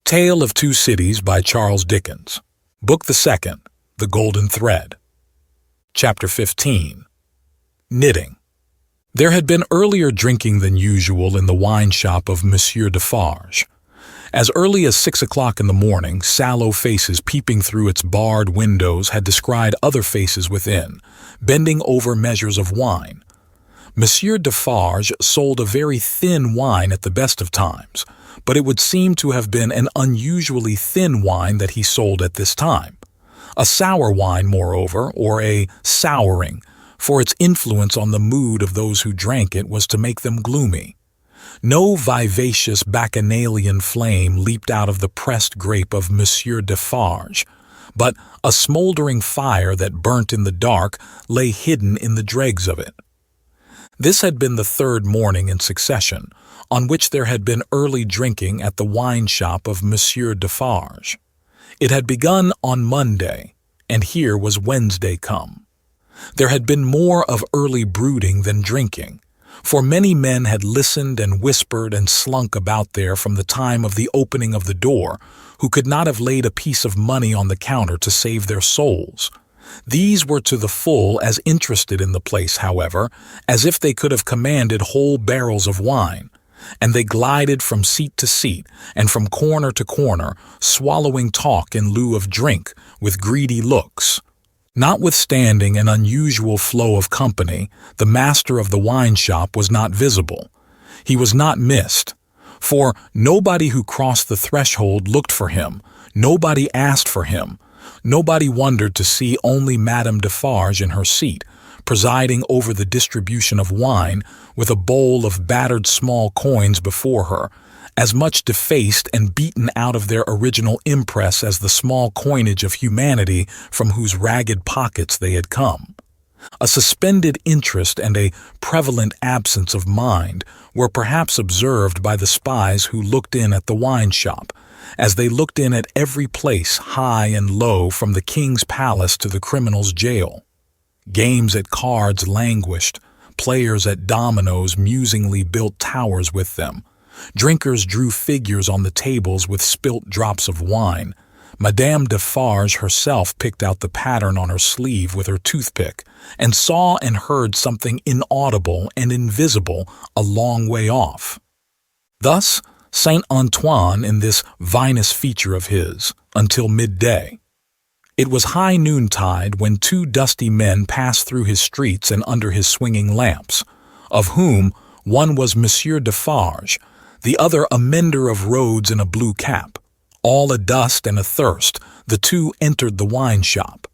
Tale of Two Cities by Charles Dickens. Book the Second, The Golden Thread. Chapter 15. Knitting. There had been earlier drinking than usual in the wine shop of Monsieur Defarge. As early as 6 o'clock in the morning, sallow faces peeping through its barred windows had descried other faces within, bending over measures of wine. Monsieur Defarge sold a very thin wine at the best of times, but it would seem to have been an unusually thin wine that he sold at this time. A sour wine, moreover, or a souring, for its influence on the mood of those who drank it was to make them gloomy. No vivacious bacchanalian flame leaped out of the pressed grape of Monsieur Defarge, but a smoldering fire that burnt in the dark lay hidden in the dregs of it. This had been the third morning in succession, on which there had been early drinking at the wine shop of Monsieur Defarge. It had begun on Monday, and here was Wednesday come. There had been more of early brooding than drinking, for many men had listened and whispered and slunk about there from the time of the opening of the door, who could not have laid a piece of money on the counter to save their souls. These were to the full as interested in the place, however, as if they could have commanded whole barrels of wine, and they glided from seat to seat and from corner to corner, swallowing talk in lieu of drink, with greedy looks. Notwithstanding an unusual flow of company, the master of the wine shop was not visible. He was not missed, for nobody who crossed the threshold looked for him, nobody asked for him, nobody wondered to see only Madame Defarge in her seat, presiding over the distribution of wine, with a bowl of battered small coins before her, as much defaced and beaten out of their original impress as the small coinage of humanity from whose ragged pockets they had come. A suspended interest and a prevalent absence of mind were perhaps observed by the spies who looked in at the wine shop, as they looked in at every place high and low from the king's palace to the criminal's jail. Games at cards languished, players at dominoes musingly built towers with them. Drinkers drew figures on the tables with spilt drops of wine. Madame Defarge herself picked out the pattern on her sleeve with her toothpick, and saw and heard something inaudible and invisible a long way off. Thus, Saint Antoine in this vinous feature of his, until midday. It was high noontide when two dusty men passed through his streets and under his swinging lamps, of whom one was Monsieur Defarge, the other a mender of roads in a blue cap. All adust and athirst, the two entered the wine shop.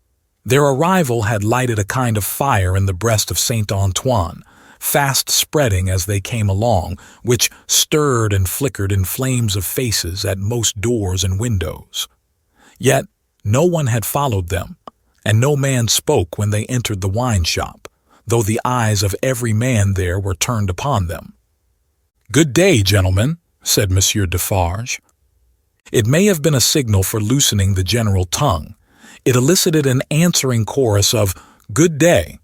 Their arrival had lighted a kind of fire in the breast of Saint Antoine, fast spreading as they came along, which stirred and flickered in flames of faces at most doors and windows. Yet no one had followed them, and no man spoke when they entered the wine shop, though the eyes of every man there were turned upon them. "Good day, gentlemen," said Monsieur Defarge. It may have been a signal for loosening the general tongue. It elicited an answering chorus of "Good day."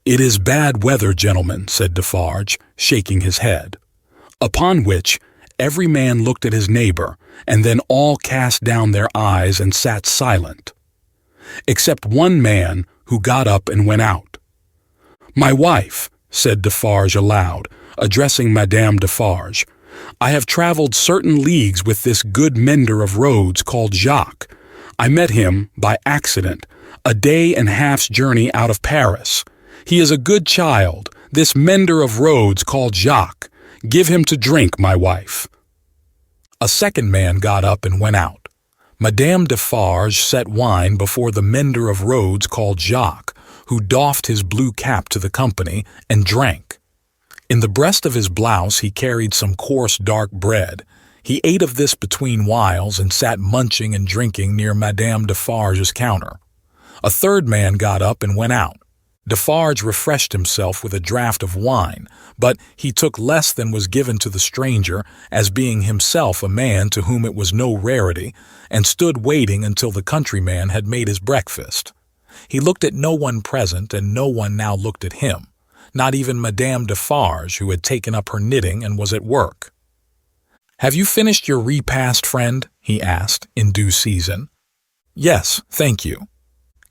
"It is bad weather, gentlemen," said Defarge, shaking his head. Upon which every man looked at his neighbor, and then all cast down their eyes and sat silent, except one man who got up and went out. "My wife," said Defarge aloud, addressing Madame Defarge, "I have traveled certain leagues with this good mender of roads called Jacques. I met him, by accident, a day and half's journey out of Paris. He is a good child, this mender of roads called Jacques. Give him to drink, my wife." A second man got up and went out. Madame Defarge set wine before the mender of roads called Jacques, who doffed his blue cap to the company and drank. In the breast of his blouse he carried some coarse dark bread. He ate of this between whiles and sat munching and drinking near Madame Defarge's counter. A third man got up and went out. Defarge refreshed himself with a draught of wine, but he took less than was given to the stranger, as being himself a man to whom it was no rarity, and stood waiting until the countryman had made his breakfast. He looked at no one present, and no one now looked at him, not even Madame Defarge, who had taken up her knitting and was at work. "Have you finished your repast, friend?" he asked, in due season. "Yes, thank you."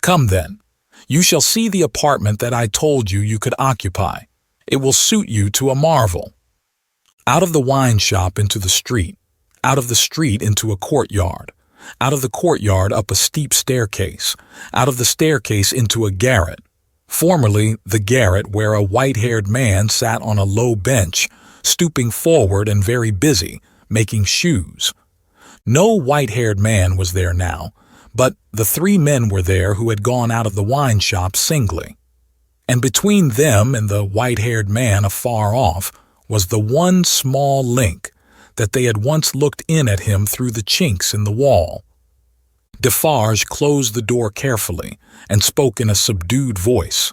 "Come then. You shall see the apartment that I told you could occupy. It will suit you to a marvel." Out of the wine shop into the street, out of the street into a courtyard, out of the courtyard up a steep staircase, out of the staircase into a garret. Formerly the garret where a white-haired man sat on a low bench, stooping forward and very busy, making shoes. No white-haired man was there now, but the 3 men were there who had gone out of the wine shop singly. And between them and the white-haired man afar off was the one small link that they had once looked in at him through the chinks in the wall. Defarge closed the door carefully and spoke in a subdued voice.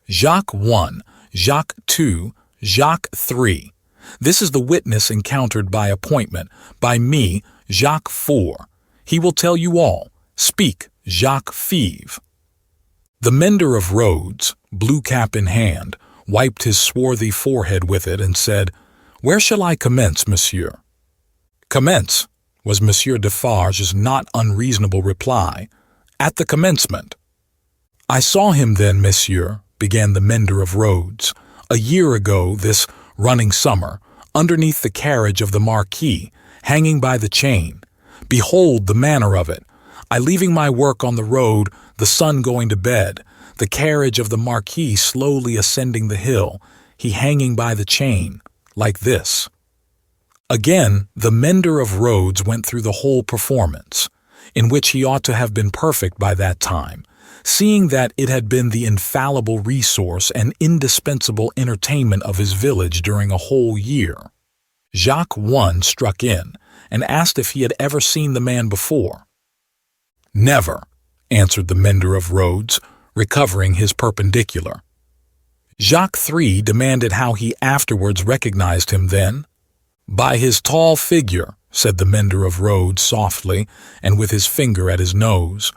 "Jacques 1, Jacques 2, Jacques 3. This is the witness encountered by appointment, by me, Jacques 4. He will tell you all. Speak, Jacques 5. The mender of roads, blue cap in hand, wiped his swarthy forehead with it and said, "Where shall I commence, monsieur?" "Commence," was Monsieur Defarge's not unreasonable reply. "At the commencement." "I saw him then, monsieur," began the mender of roads, "a year ago this running summer, underneath the carriage of the Marquis, hanging by the chain. Behold the manner of it. I leaving my work on the road, the sun going to bed, the carriage of the Marquis slowly ascending the hill, he hanging by the chain, like this." Again, the mender of roads went through the whole performance, in which he ought to have been perfect by that time, seeing that it had been the infallible resource and indispensable entertainment of his village during a whole year. Jacques 1 struck in, and asked if he had ever seen the man before. "Never," answered the mender of roads, recovering his perpendicular. Jacques 3 demanded how he afterwards recognized him then. "By his tall figure," said the mender of roads softly, and with his finger at his nose.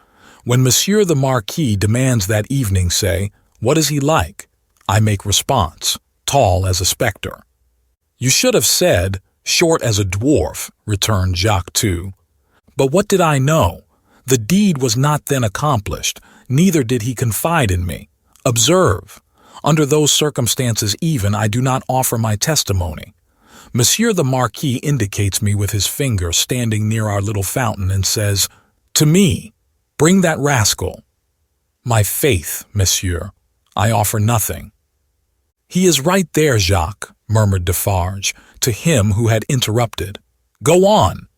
"When Monsieur the Marquis demands that evening, say, 'What is he like?' I make response, 'Tall as a spectre.'" "You should have said, 'Short as a dwarf,'" returned Jacques 2. "But what did I know? The deed was not then accomplished, neither did he confide in me. Observe, under those circumstances even I do not offer my testimony. Monsieur the Marquis indicates me with his finger standing near our little fountain and says, 'To me, bring that rascal.' My faith, monsieur, I offer nothing." "He is right there, Jacques," murmured Defarge, to him who had interrupted. "Go on."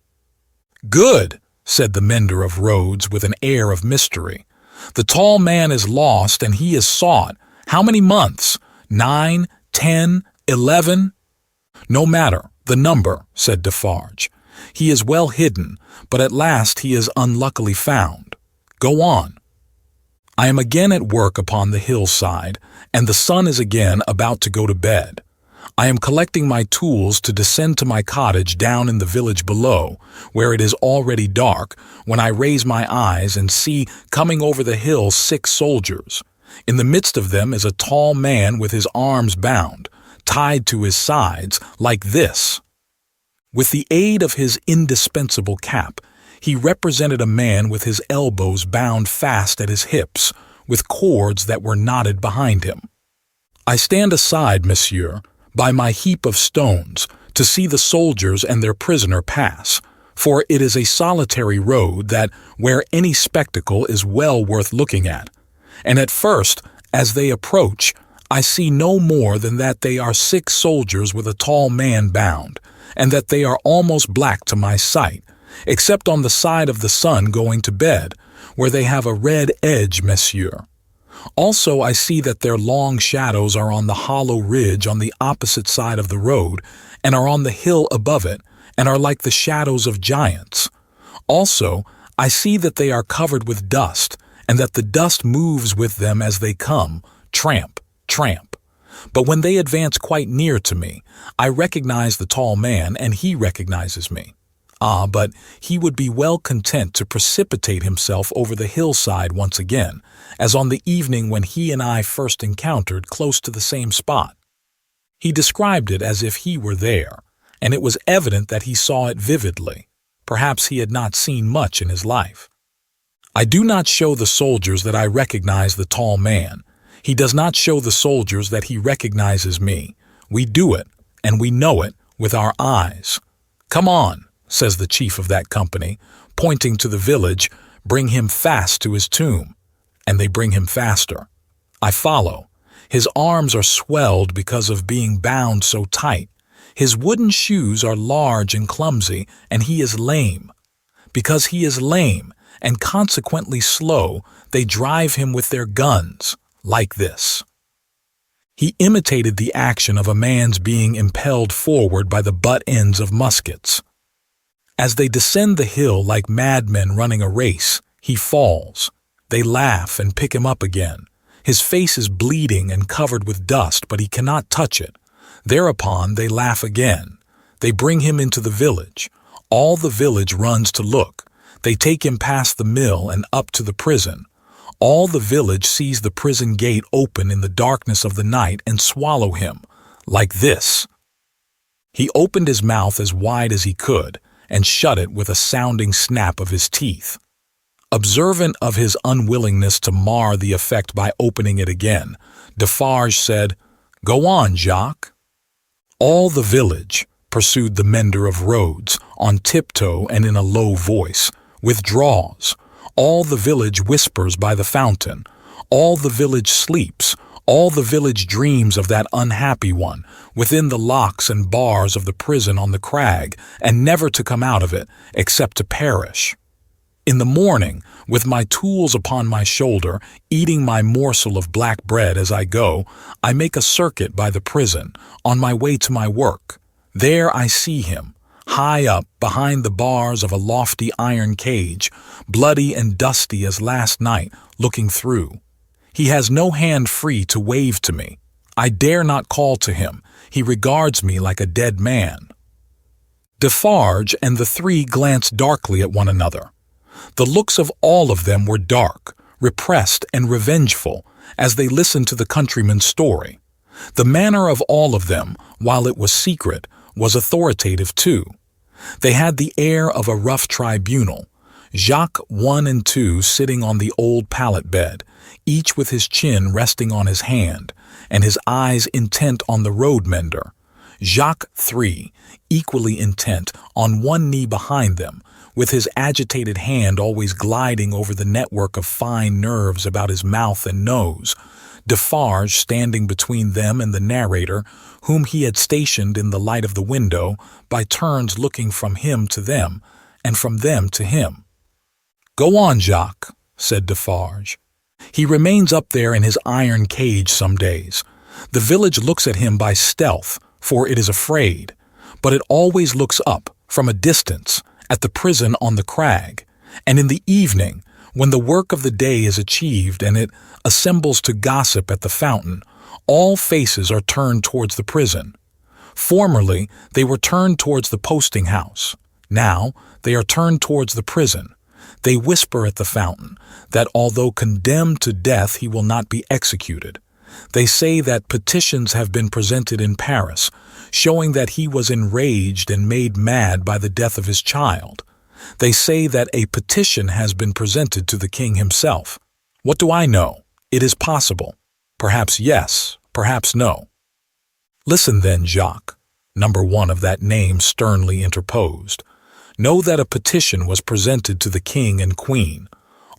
"Good," said the mender of roads with an air of mystery. "The tall man is lost and he is sought. How many months? 9, 10, 11? "No matter, the number," said Defarge. "He is well hidden, but at last he is unluckily found. Go on." "I am again at work upon the hillside, and the sun is again about to go to bed. I am collecting my tools to descend to my cottage down in the village below, where it is already dark, when I raise my eyes and see coming over the hill 6 soldiers. In the midst of them is a tall man with his arms bound, tied to his sides, like this." With the aid of his indispensable cap, he represented a man with his elbows bound fast at his hips, with cords that were knotted behind him. "I stand aside, monsieur, by my heap of stones, to see the soldiers and their prisoner pass, for it is a solitary road that, where any spectacle is well worth looking at. And at first, as they approach, I see no more than that they are 6 soldiers with a tall man bound, and that they are almost black to my sight, except on the side of the sun going to bed, where they have a red edge, monsieur. Also I see that their long shadows are on the hollow ridge on the opposite side of the road, and are on the hill above it, and are like the shadows of giants. Also I see that they are covered with dust, and that the dust moves with them as they come, tramp, tramp. But when they advance quite near to me, I recognize the tall man, and he recognizes me. Ah, but he would be well content to precipitate himself over the hillside once again, as on the evening when he and I first encountered close to the same spot. He described it as if he were there, and it was evident that he saw it vividly. Perhaps he had not seen much in his life. I do not show the soldiers that I recognize the tall man. He does not show the soldiers that he recognizes me. We do it, and we know it, with our eyes. Come on, says the chief of that company, pointing to the village, bring him fast to his tomb. And they bring him faster. I follow. His arms are swelled because of being bound so tight. His wooden shoes are large and clumsy, and he is lame. Because he is lame, and consequently slow, they drive him with their guns, like this. He imitated the action of a man's being impelled forward by the butt ends of muskets. As they descend the hill like madmen running a race, he falls. They laugh and pick him up again. His face is bleeding and covered with dust, but he cannot touch it. Thereupon they laugh again. They bring him into the village. All the village runs to look. They take him past the mill and up to the prison. All the village sees the prison gate open in the darkness of the night and swallow him, like this. He opened his mouth as wide as he could and shut it with a sounding snap of his teeth. Observant of his unwillingness to mar the effect by opening it again, Defarge said, "Go on, Jacques." All the village, pursued the mender of roads, on tiptoe and in a low voice, withdraws. All the village whispers by the fountain. All the village sleeps. All the village dreams of that unhappy one, within the locks and bars of the prison on the crag, and never to come out of it, except to perish. In the morning, with my tools upon my shoulder, eating my morsel of black bread as I go, I make a circuit by the prison, on my way to my work. There I see him, high up behind the bars of a lofty iron cage, bloody and dusty as last night, looking through. He has no hand free to wave to me. I dare not call to him. He regards me like a dead man. Defarge and the three glanced darkly at one another. The looks of all of them were dark, repressed, and revengeful as they listened to the countryman's story. The manner of all of them, while it was secret, was authoritative too. They had the air of a rough tribunal, Jacques 1 and 2 sitting on the old pallet bed, each with his chin resting on his hand, and his eyes intent on the road mender. Jacques 3, equally intent, on one knee behind them, with his agitated hand always gliding over the network of fine nerves about his mouth and nose. Defarge standing between them and the narrator, whom he had stationed in the light of the window, by turns looking from him to them, and from them to him. "Go on, Jacques," said Defarge. "He remains up there in his iron cage some days. The village looks at him by stealth, for it is afraid, but it always looks up, from a distance, at the prison on the crag, and in the evening, when the work of the day is achieved and it assembles to gossip at the fountain, all faces are turned towards the prison. Formerly, they were turned towards the posting house. Now, they are turned towards the prison. They whisper at the fountain that although condemned to death, he will not be executed. They say that petitions have been presented in Paris, showing that he was enraged and made mad by the death of his child. They say that a petition has been presented to the king himself. What do I know? It is possible. Perhaps yes, perhaps no." "Listen then, Jacques," number 1 of that name sternly interposed. "Know that a petition was presented to the king and queen.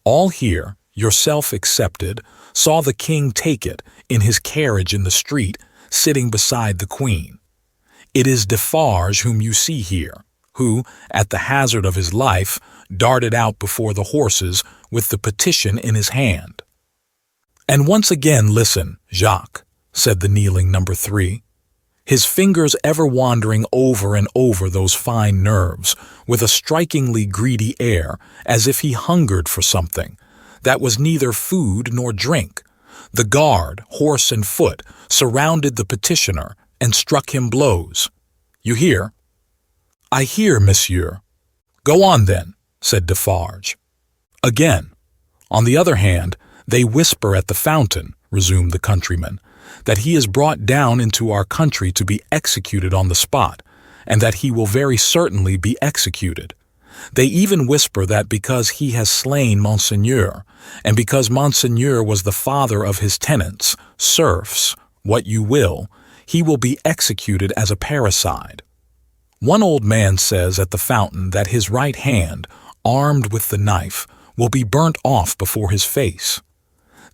All here, yourself excepted, saw the king take it in his carriage in the street, sitting beside the queen. It is Defarge whom you see here, who, at the hazard of his life, darted out before the horses with the petition in his hand." "And once again listen, Jacques," said the kneeling number 3, his fingers ever wandering over and over those fine nerves, with a strikingly greedy air, as if he hungered for something that was neither food nor drink. The guard, horse and foot, surrounded the petitioner and struck him blows. "You hear?" "I hear, monsieur." "Go on, then," said Defarge. Again, "On the other hand, they whisper at the fountain," resumed the countryman, "that he is brought down into our country to be executed on the spot, and that he will very certainly be executed. They even whisper that because he has slain Monseigneur, and because Monseigneur was the father of his tenants, serfs, what you will, he will be executed as a parricide. One old man says at the fountain that his right hand, armed with the knife, will be burnt off before his face,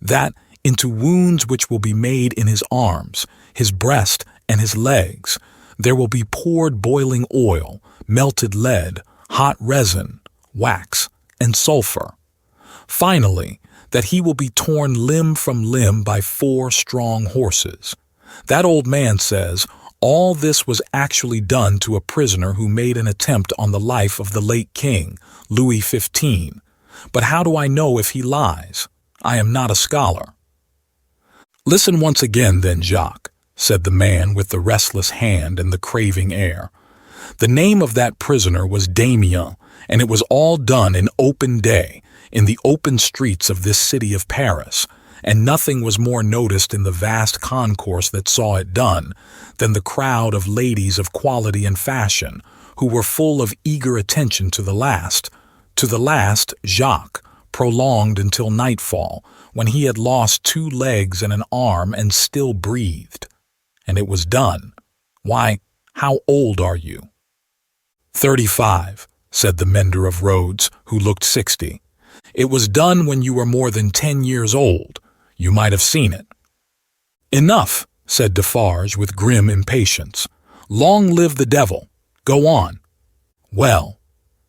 that into wounds which will be made in his arms, his breast, and his legs, there will be poured boiling oil, melted lead, hot resin, wax, and sulfur. Finally, that he will be torn limb from limb by 4 strong horses. That old man says all this was actually done to a prisoner who made an attempt on the life of the late king, Louis XV. But how do I know if he lies? I am not a scholar. Listen once again, then, Jacques, said the man with the restless hand and the craving air. The name of that prisoner was Damien, and it was all done in open day, in the open streets of this city of Paris, and nothing was more noticed in the vast concourse that saw it done than the crowd of ladies of quality and fashion, who were full of eager attention to the last, Jacques, prolonged until nightfall, when he had lost 2 legs and an arm and still breathed. And it was done. Why, how old are you? 35, said the mender of roads, who looked 60. It was done when you were more than 10 years old. You might have seen it. Enough, said Defarge with grim impatience. Long live the devil. Go on. Well,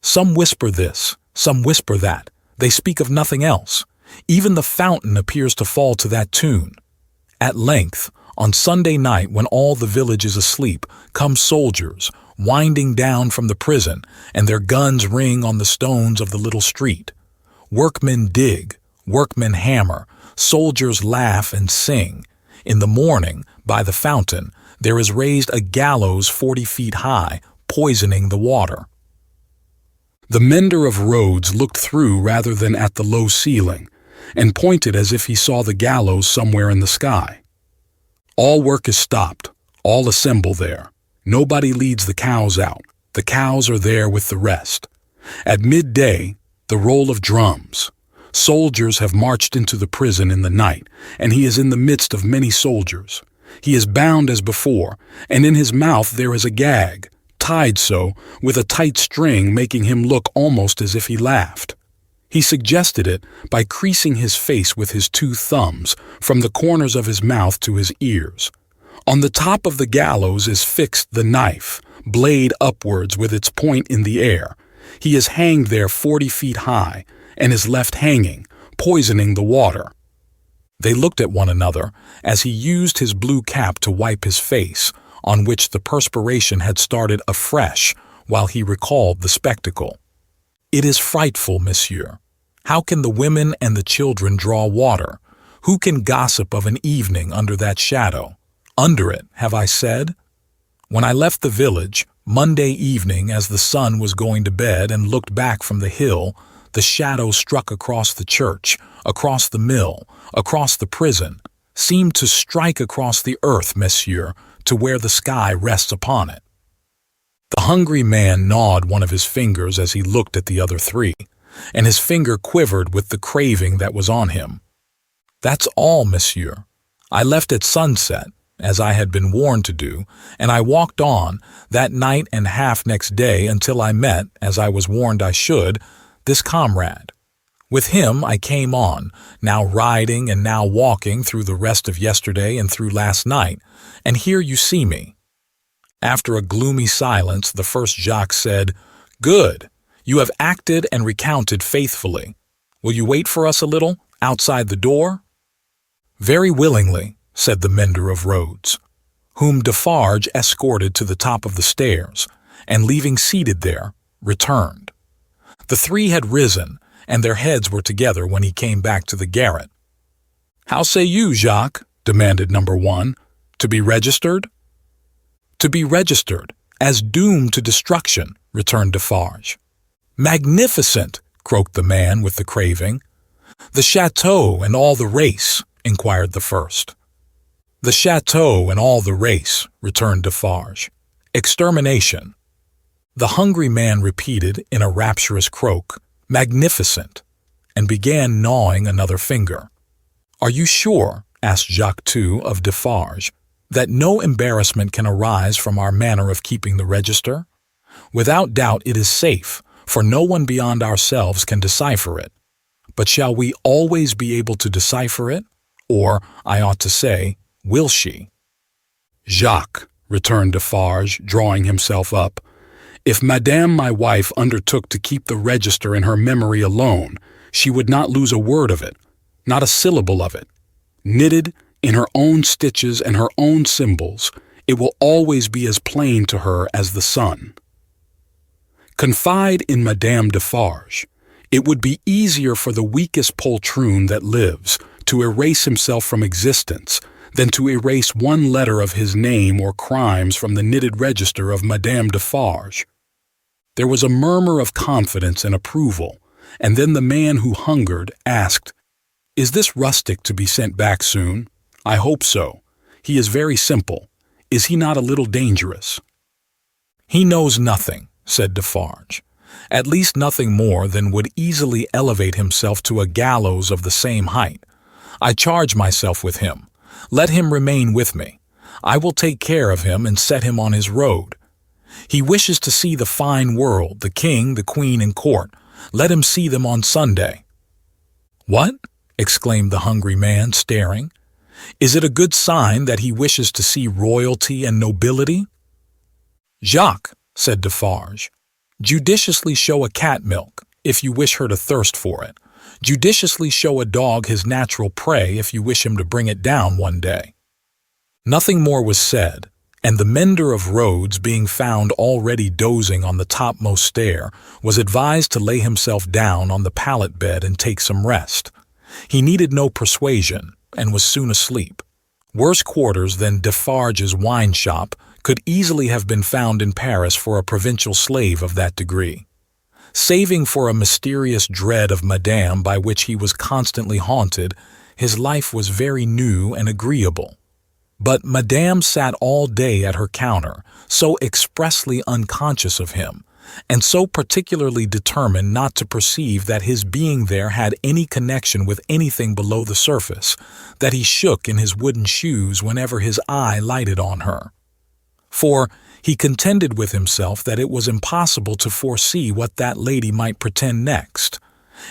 some whisper this, some whisper that. They speak of nothing else. Even the fountain appears to fall to that tune. At length, on Sunday night, when all the village is asleep, come soldiers, winding down from the prison, and their guns ring on the stones of the little street. Workmen dig, workmen hammer, soldiers laugh and sing. In the morning, by the fountain, there is raised a gallows 40 feet high, poisoning the water. The mender of roads looked through rather than at the low ceiling, and pointed as if he saw the gallows somewhere in the sky. All work is stopped. All assemble there. Nobody leads the cows out. The cows are there with the rest. At midday, the roll of drums. Soldiers have marched into the prison in the night, and he is in the midst of many soldiers. He is bound as before, and in his mouth there is a gag, tied so, with a tight string making him look almost as if he laughed. He suggested it by creasing his face with his 2 thumbs from the corners of his mouth to his ears. On the top of the gallows is fixed the knife, blade upwards with its point in the air. He is hanged there 40 feet high, and is left hanging, poisoning the water. They looked at one another as he used his blue cap to wipe his face, on which the perspiration had started afresh while he recalled the spectacle. It is frightful, monsieur. How can the women and the children draw water? Who can gossip of an evening under that shadow? Under it, have I said? When I left the village, Monday evening, as the sun was going to bed, and looked back from the hill, the shadow struck across the church, across the mill, across the prison, seemed to strike across the earth, monsieur, to where the sky rests upon it. The hungry man gnawed one of his fingers as he looked at the other 3, and his finger quivered with the craving that was on him. That's all, monsieur. I left at sunset, as I had been warned to do, and I walked on that night and half next day until I met, as I was warned I should, this comrade. With him I came on, now riding and now walking through the rest of yesterday and through last night, and here you see me. After a gloomy silence, the first Jacques said, "Good. You have acted and recounted faithfully. Will you wait for us a little, outside the door?" "Very willingly," said the mender of roads, whom Defarge escorted to the top of the stairs, and leaving seated there, returned. The 3 had risen, and their heads were together when he came back to the garret. "How say you, Jacques?" demanded number 1. "To be registered?" "To be registered, as doomed to destruction," returned Defarge. "Magnificent!" croaked the man with the craving. "The chateau and all the race?" inquired the first. "The chateau and all the race," returned Defarge. "Extermination." The hungry man repeated in a rapturous croak, "Magnificent," and began gnawing another finger. "Are you sure," asked Jacques too of Defarge, "that no embarrassment can arise from our manner of keeping the register? Without doubt it is safe, for no one beyond ourselves can decipher it. But shall we always be able to decipher it? Or, I ought to say, will she?" "Jacques," returned Defarge, drawing himself up, "if Madame my wife undertook to keep the register in her memory alone, she would not lose a word of it, not a syllable of it. Knitted in her own stitches and her own symbols, it will always be as plain to her as the sun. Confide in Madame Defarge. It would be easier for the weakest poltroon that lives to erase himself from existence than to erase one letter of his name or crimes from the knitted register of Madame Defarge." There was a murmur of confidence and approval, and then the man who hungered asked, "Is this rustic to be sent back soon?" "I hope so. He is very simple. Is he not a little dangerous?" "He knows nothing," said Defarge. "At least nothing more than would easily elevate himself to a gallows of the same height. I charge myself with him. Let him remain with me. I will take care of him and set him on his road. He wishes to see the fine world, the king, the queen, and court. Let him see them on Sunday." "What?" exclaimed the hungry man, staring. "Is it a good sign that he wishes to see royalty and nobility?" "Jacques," said Defarge, "judiciously show a cat milk, if you wish her to thirst for it. Judiciously show a dog his natural prey if you wish him to bring it down one day." Nothing more was said, and the mender of roads, being found already dozing on the topmost stair, was advised to lay himself down on the pallet bed and take some rest. He needed no persuasion, and was soon asleep. Worse quarters than Defarge's wine shop could easily have been found in Paris for a provincial slave of that degree. Saving for a mysterious dread of Madame by which he was constantly haunted, his life was very new and agreeable. But Madame sat all day at her counter, so expressly unconscious of him, and so particularly determined not to perceive that his being there had any connection with anything below the surface, that he shook in his wooden shoes whenever his eye lighted on her. For he contended with himself that it was impossible to foresee what that lady might pretend next,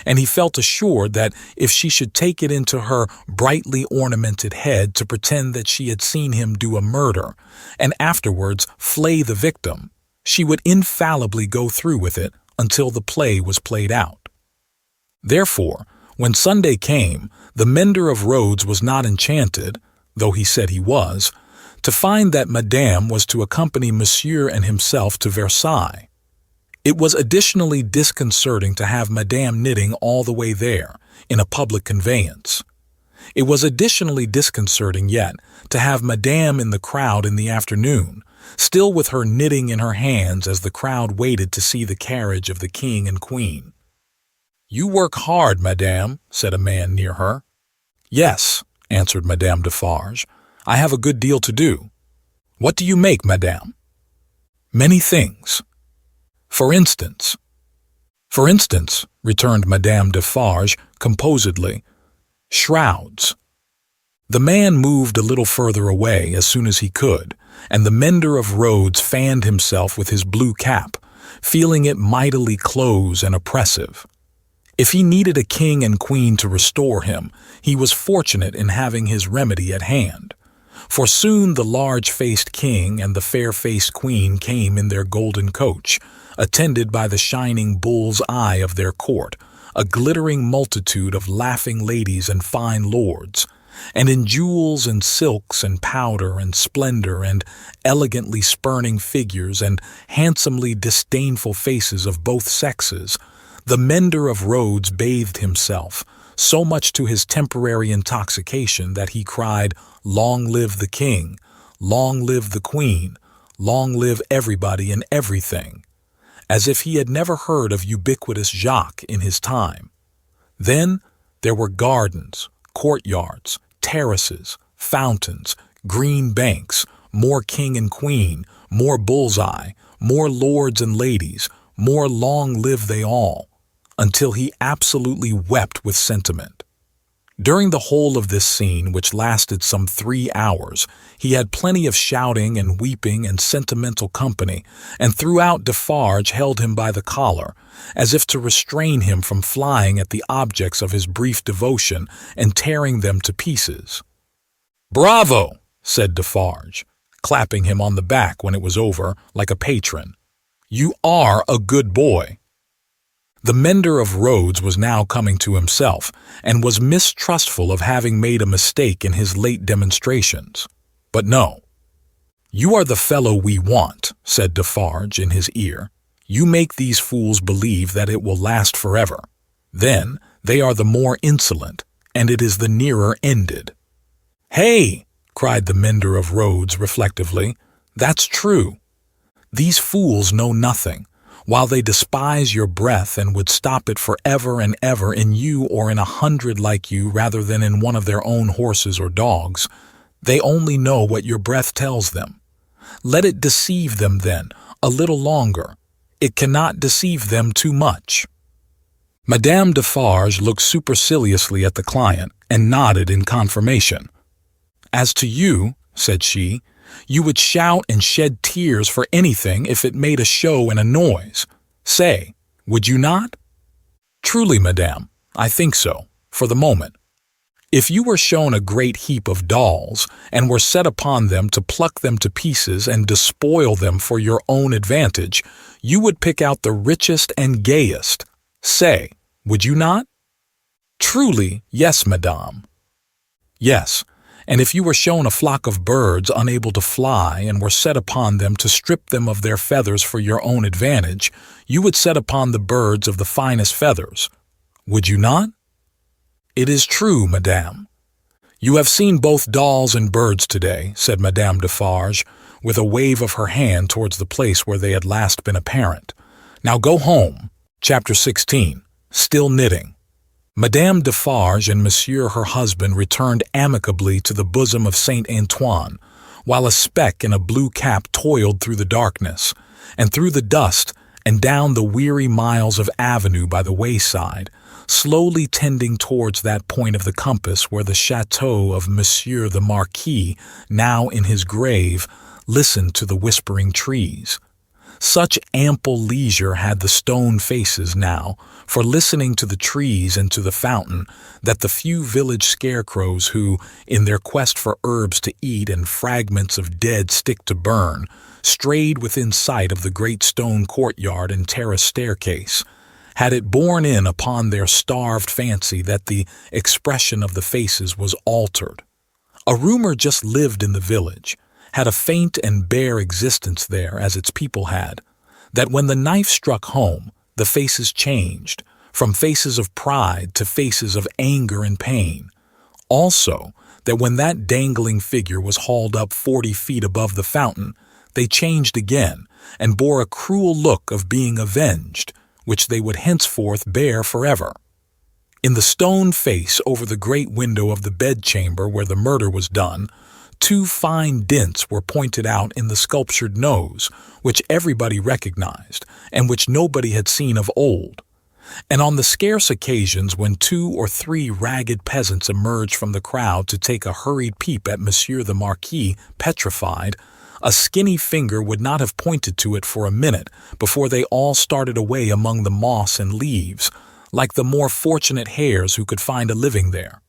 and he felt assured that if she should take it into her brightly ornamented head to pretend that she had seen him do a murder, and afterwards flay the victim, she would infallibly go through with it until the play was played out. Therefore, when Sunday came, the mender of roads was not enchanted, though he said he was, to find that Madame was to accompany Monsieur and himself to Versailles. It was additionally disconcerting to have Madame knitting all the way there, in a public conveyance. It was additionally disconcerting yet to have Madame in the crowd in the afternoon, still with her knitting in her hands as the crowd waited to see the carriage of the king and queen. "You work hard, Madame," said a man near her. "Yes," answered Madame Defarge, "I have a good deal to do." "What do you make, Madame?" "Many things." "For instance?" "For instance," returned Madame Defarge composedly, "shrouds." The man moved a little further away as soon as he could, and the mender of roads fanned himself with his blue cap, feeling it mightily close and oppressive. If he needed a king and queen to restore him, he was fortunate in having his remedy at hand. For soon the large-faced king and the fair-faced queen came in their golden coach, attended by the shining bull's eye of their court, a glittering multitude of laughing ladies and fine lords, and in jewels and silks and powder and splendor and elegantly spurning figures and handsomely disdainful faces of both sexes, the mender of roads bathed himself, so much to his temporary intoxication that he cried, "Long live the king! Long live the queen! Long live everybody and everything!" as if he had never heard of ubiquitous Jacques in his time. Then there were gardens, courtyards, terraces, fountains, green banks, more king and queen, more bullseye, more lords and ladies, more long live they all, until he absolutely wept with sentiment. During the whole of this scene, which lasted some 3 hours, he had plenty of shouting and weeping and sentimental company, and throughout Defarge held him by the collar, as if to restrain him from flying at the objects of his brief devotion and tearing them to pieces. "Bravo!" said Defarge, clapping him on the back when it was over, like a patron. "You are a good boy." The mender of roads was now coming to himself, and was mistrustful of having made a mistake in his late demonstrations. But no. "You are the fellow we want," said Defarge in his ear. "You make these fools believe that it will last forever. Then they are the more insolent, and it is the nearer ended." "Hey!" cried the mender of roads reflectively. "That's true. These fools know nothing. While they despise your breath and would stop it for ever and ever in you or in 100 like you rather than in one of their own horses or dogs, they only know what your breath tells them. Let it deceive them then, a little longer. It cannot deceive them too much." Madame Defarge looked superciliously at the client and nodded in confirmation. "As to you," said she, "you would shout and shed tears for anything if it made a show and a noise. Say, would you not?" "Truly, madame, I think so, for the moment. If you were shown a great heap of dolls, and were set upon them to pluck them to pieces and despoil them for your own advantage, you would pick out the richest and gayest. Say, would you not?" "Truly, yes, madame." "Yes. And if you were shown a flock of birds unable to fly and were set upon them to strip them of their feathers for your own advantage, you would set upon the birds of the finest feathers. Would you not?" "It is true, madame." "You have seen both dolls and birds today," said Madame Defarge, with a wave of her hand towards the place where they had last been apparent. "Now go home." Chapter 16. Still knitting. Madame Defarge and Monsieur her husband returned amicably to the bosom of Saint Antoine, while a speck in a blue cap toiled through the darkness, and through the dust, and down the weary miles of avenue by the wayside, slowly tending towards that point of the compass where the chateau of Monsieur the Marquis, now in his grave, listened to the whispering trees. Such ample leisure had the stone faces now for listening to the trees and to the fountain that the few village scarecrows who, in their quest for herbs to eat and fragments of dead stick to burn, strayed within sight of the great stone courtyard and terrace staircase, had it borne in upon their starved fancy that the expression of the faces was altered. A rumor just lived in the village, had a faint and bare existence there as its people had, that when the knife struck home, the faces changed, from faces of pride to faces of anger and pain. Also, that when that dangling figure was hauled up 40 feet above the fountain, they changed again, and bore a cruel look of being avenged, which they would henceforth bear forever. In the stone face over the great window of the bedchamber where the murder was done, 2 fine dints were pointed out in the sculptured nose, which everybody recognized, and which nobody had seen of old. And on the scarce occasions when 2 or 3 ragged peasants emerged from the crowd to take a hurried peep at Monsieur the Marquis, petrified, a skinny finger would not have pointed to it for a minute before they all started away among the moss and leaves, like the more fortunate hares who could find a living there.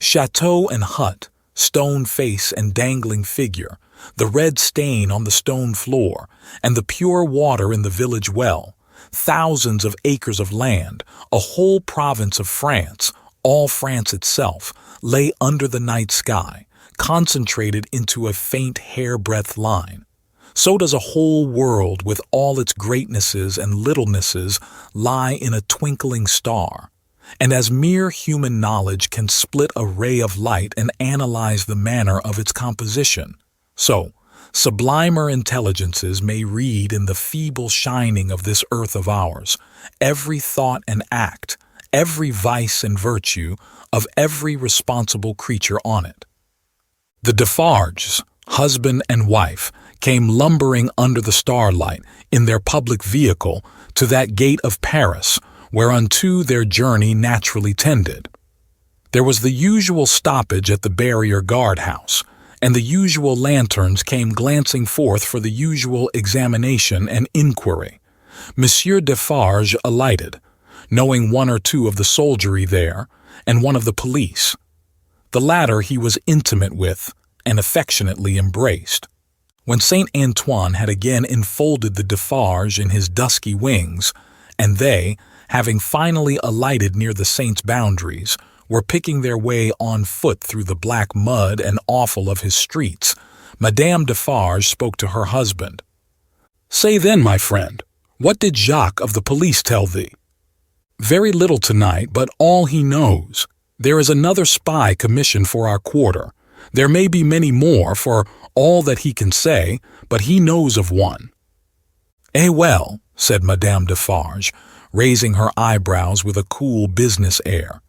Chateau and hut, stone face and dangling figure, the red stain on the stone floor, and the pure water in the village well, thousands of acres of land, a whole province of France, all France itself, lay under the night sky, concentrated into a faint hair-breadth line. So does a whole world with all its greatnesses and littlenesses lie in a twinkling star. And as mere human knowledge can split a ray of light and analyze the manner of its composition, so sublimer intelligences may read in the feeble shining of this earth of ours every thought and act, every vice and virtue of every responsible creature on it. The Defarges, husband and wife, came lumbering under the starlight in their public vehicle to that gate of Paris whereunto their journey naturally tended. There was the usual stoppage at the barrier guard-house, and the usual lanterns came glancing forth for the usual examination and inquiry. Monsieur Defarge alighted, knowing one or two of the soldiery there, and one of the police. The latter he was intimate with and affectionately embraced. When Saint Antoine had again enfolded the Defarge in his dusky wings, and they, having finally alighted near the saint's boundaries, were picking their way on foot through the black mud and offal of his streets, Madame Defarge spoke to her husband. "Say then, my friend, what did Jacques of the police tell thee?" "Very little tonight, but all he knows. There is another spy commissioned for our quarter. There may be many more, for all that he can say, but he knows of one." "Eh well," said Madame Defarge, raising her eyebrows with a cool business air.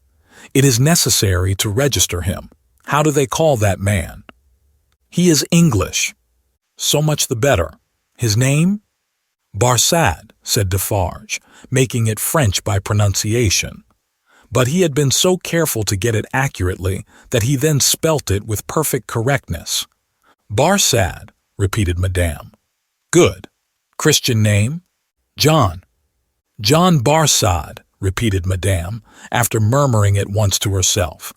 "It is necessary to register him. How do they call that man?" "He is English." "So much the better. His name?" "Barsad," said Defarge, making it French by pronunciation. But he had been so careful to get it accurately that he then spelt it with perfect correctness. "Barsad," repeated Madame. "Good. Christian name?" "John." "John Barsad," repeated Madame, after murmuring it once to herself.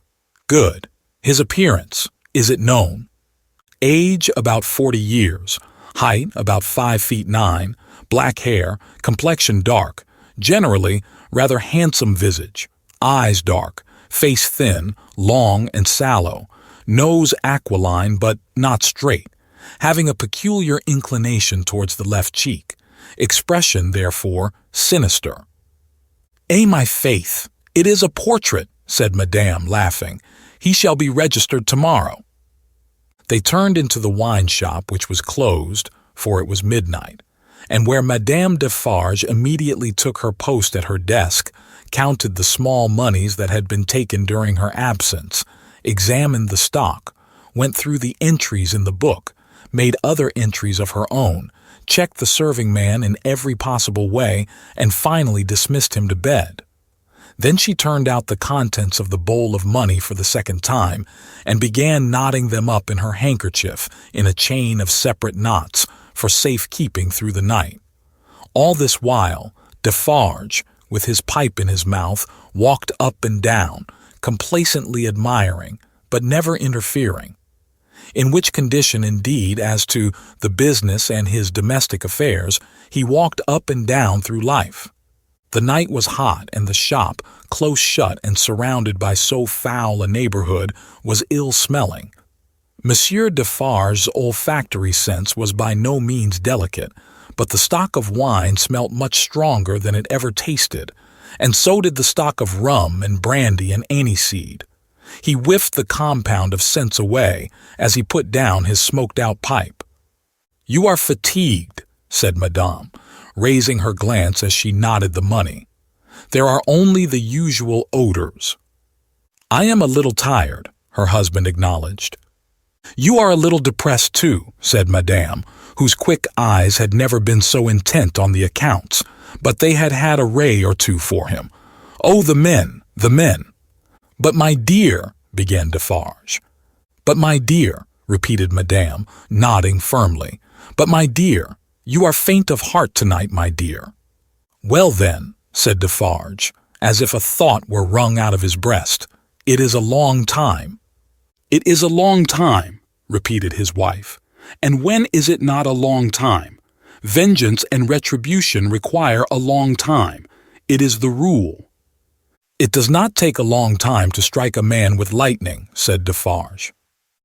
"Good. His appearance, is it known?" "Age about 40 years, height about 5 feet 9, black hair, complexion dark, generally rather handsome visage, eyes dark, face thin, long and sallow, nose aquiline but not straight, having a peculiar inclination towards the left cheek, expression, therefore, sinister." "Eh, my faith, it is a portrait," said Madame, laughing. "He shall be registered tomorrow." They turned into the wine shop, which was closed, for it was midnight, and where Madame Defarge immediately took her post at her desk, counted the small moneys that had been taken during her absence, examined the stock, went through the entries in the book, made other entries of her own, checked the serving man in every possible way, and finally dismissed him to bed. Then she turned out the contents of the bowl of money for the second time, and began knotting them up in her handkerchief in a chain of separate knots for safe keeping through the night. All this while, Defarge, with his pipe in his mouth, walked up and down, complacently admiring, but never interfering. In which condition, indeed, as to the business and his domestic affairs, he walked up and down through life. The night was hot, and the shop, close shut and surrounded by so foul a neighborhood, was ill-smelling. Monsieur Defarge's olfactory sense was by no means delicate, but the stock of wine smelt much stronger than it ever tasted, and so did the stock of rum and brandy and aniseed. He whiffed the compound of scents away as he put down his smoked-out pipe. "You are fatigued," said Madame, raising her glance as she knotted the money. "There are only the usual odors." "I am a little tired," her husband acknowledged. "You are a little depressed too," said Madame, whose quick eyes had never been so intent on the accounts, but they had had a ray or two for him. "Oh, the men, the men!" "But my dear," began Defarge. "But my dear," repeated Madame, nodding firmly. "But my dear, you are faint of heart tonight, my dear." "Well then," said Defarge, as if a thought were wrung out of his breast, "it is a long time." "It is a long time," repeated his wife. "And when is it not a long time? Vengeance and retribution require a long time. It is the rule." "It does not take a long time to strike a man with lightning," said Defarge.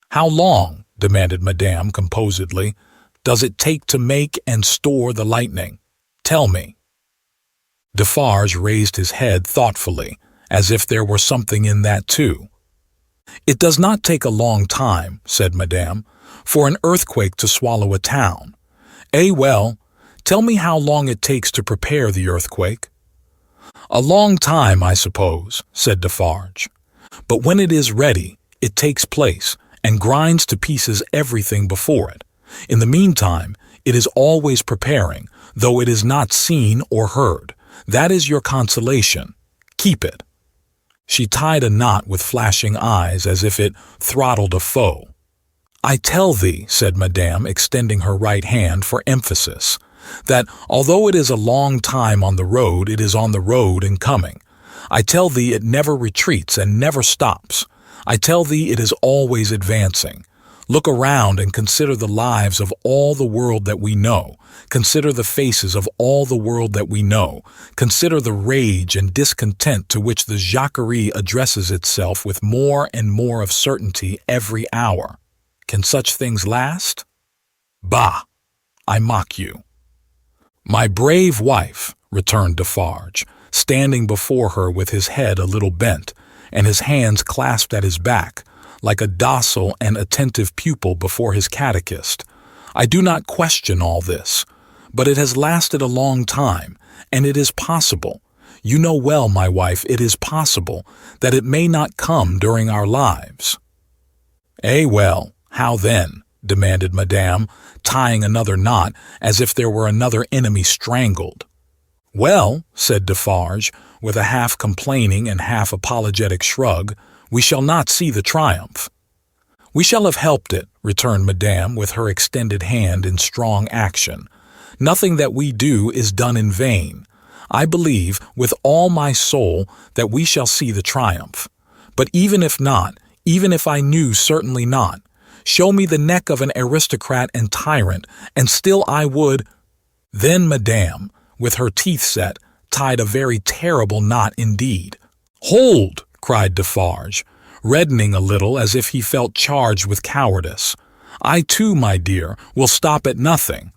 "How long," demanded Madame composedly, "does it take to make and store the lightning? Tell me." Defarge raised his head thoughtfully, as if there were something in that too. "It does not take a long time," said Madame, "for an earthquake to swallow a town. Eh, well, tell me how long it takes to prepare the earthquake." "A long time, I suppose," said Defarge. "But when it is ready, it takes place, and grinds to pieces everything before it. In the meantime, it is always preparing, though it is not seen or heard. That is your consolation. Keep it." She tied a knot with flashing eyes as if it throttled a foe. "I tell thee," said Madame, extending her right hand for emphasis, "that although it is a long time on the road, it is on the road and coming. I tell thee it never retreats and never stops. I tell thee it is always advancing. Look around and consider the lives of all the world that we know. Consider the faces of all the world that we know. Consider the rage and discontent to which the Jacquerie addresses itself with more and more of certainty every hour. Can such things last? Bah! I mock you." "My brave wife," returned Defarge, standing before her with his head a little bent, and his hands clasped at his back, like a docile and attentive pupil before his catechist. "I do not question all this, but it has lasted a long time, and it is possible, you know well, my wife, it is possible, that it may not come during our lives." "Eh well, how then?" demanded Madame, tying another knot as if there were another enemy strangled. "Well," said Defarge, with a half-complaining and half-apologetic shrug, "we shall not see the triumph." "We shall have helped it," returned Madame with her extended hand in strong action. "Nothing that we do is done in vain. I believe, with all my soul, that we shall see the triumph. But even if not, even if I knew certainly not, show me the neck of an aristocrat and tyrant, and still I would—" Then Madame, with her teeth set, tied a very terrible knot indeed. "Hold!" cried Defarge, reddening a little as if he felt charged with cowardice. "I too, my dear, will stop at nothing.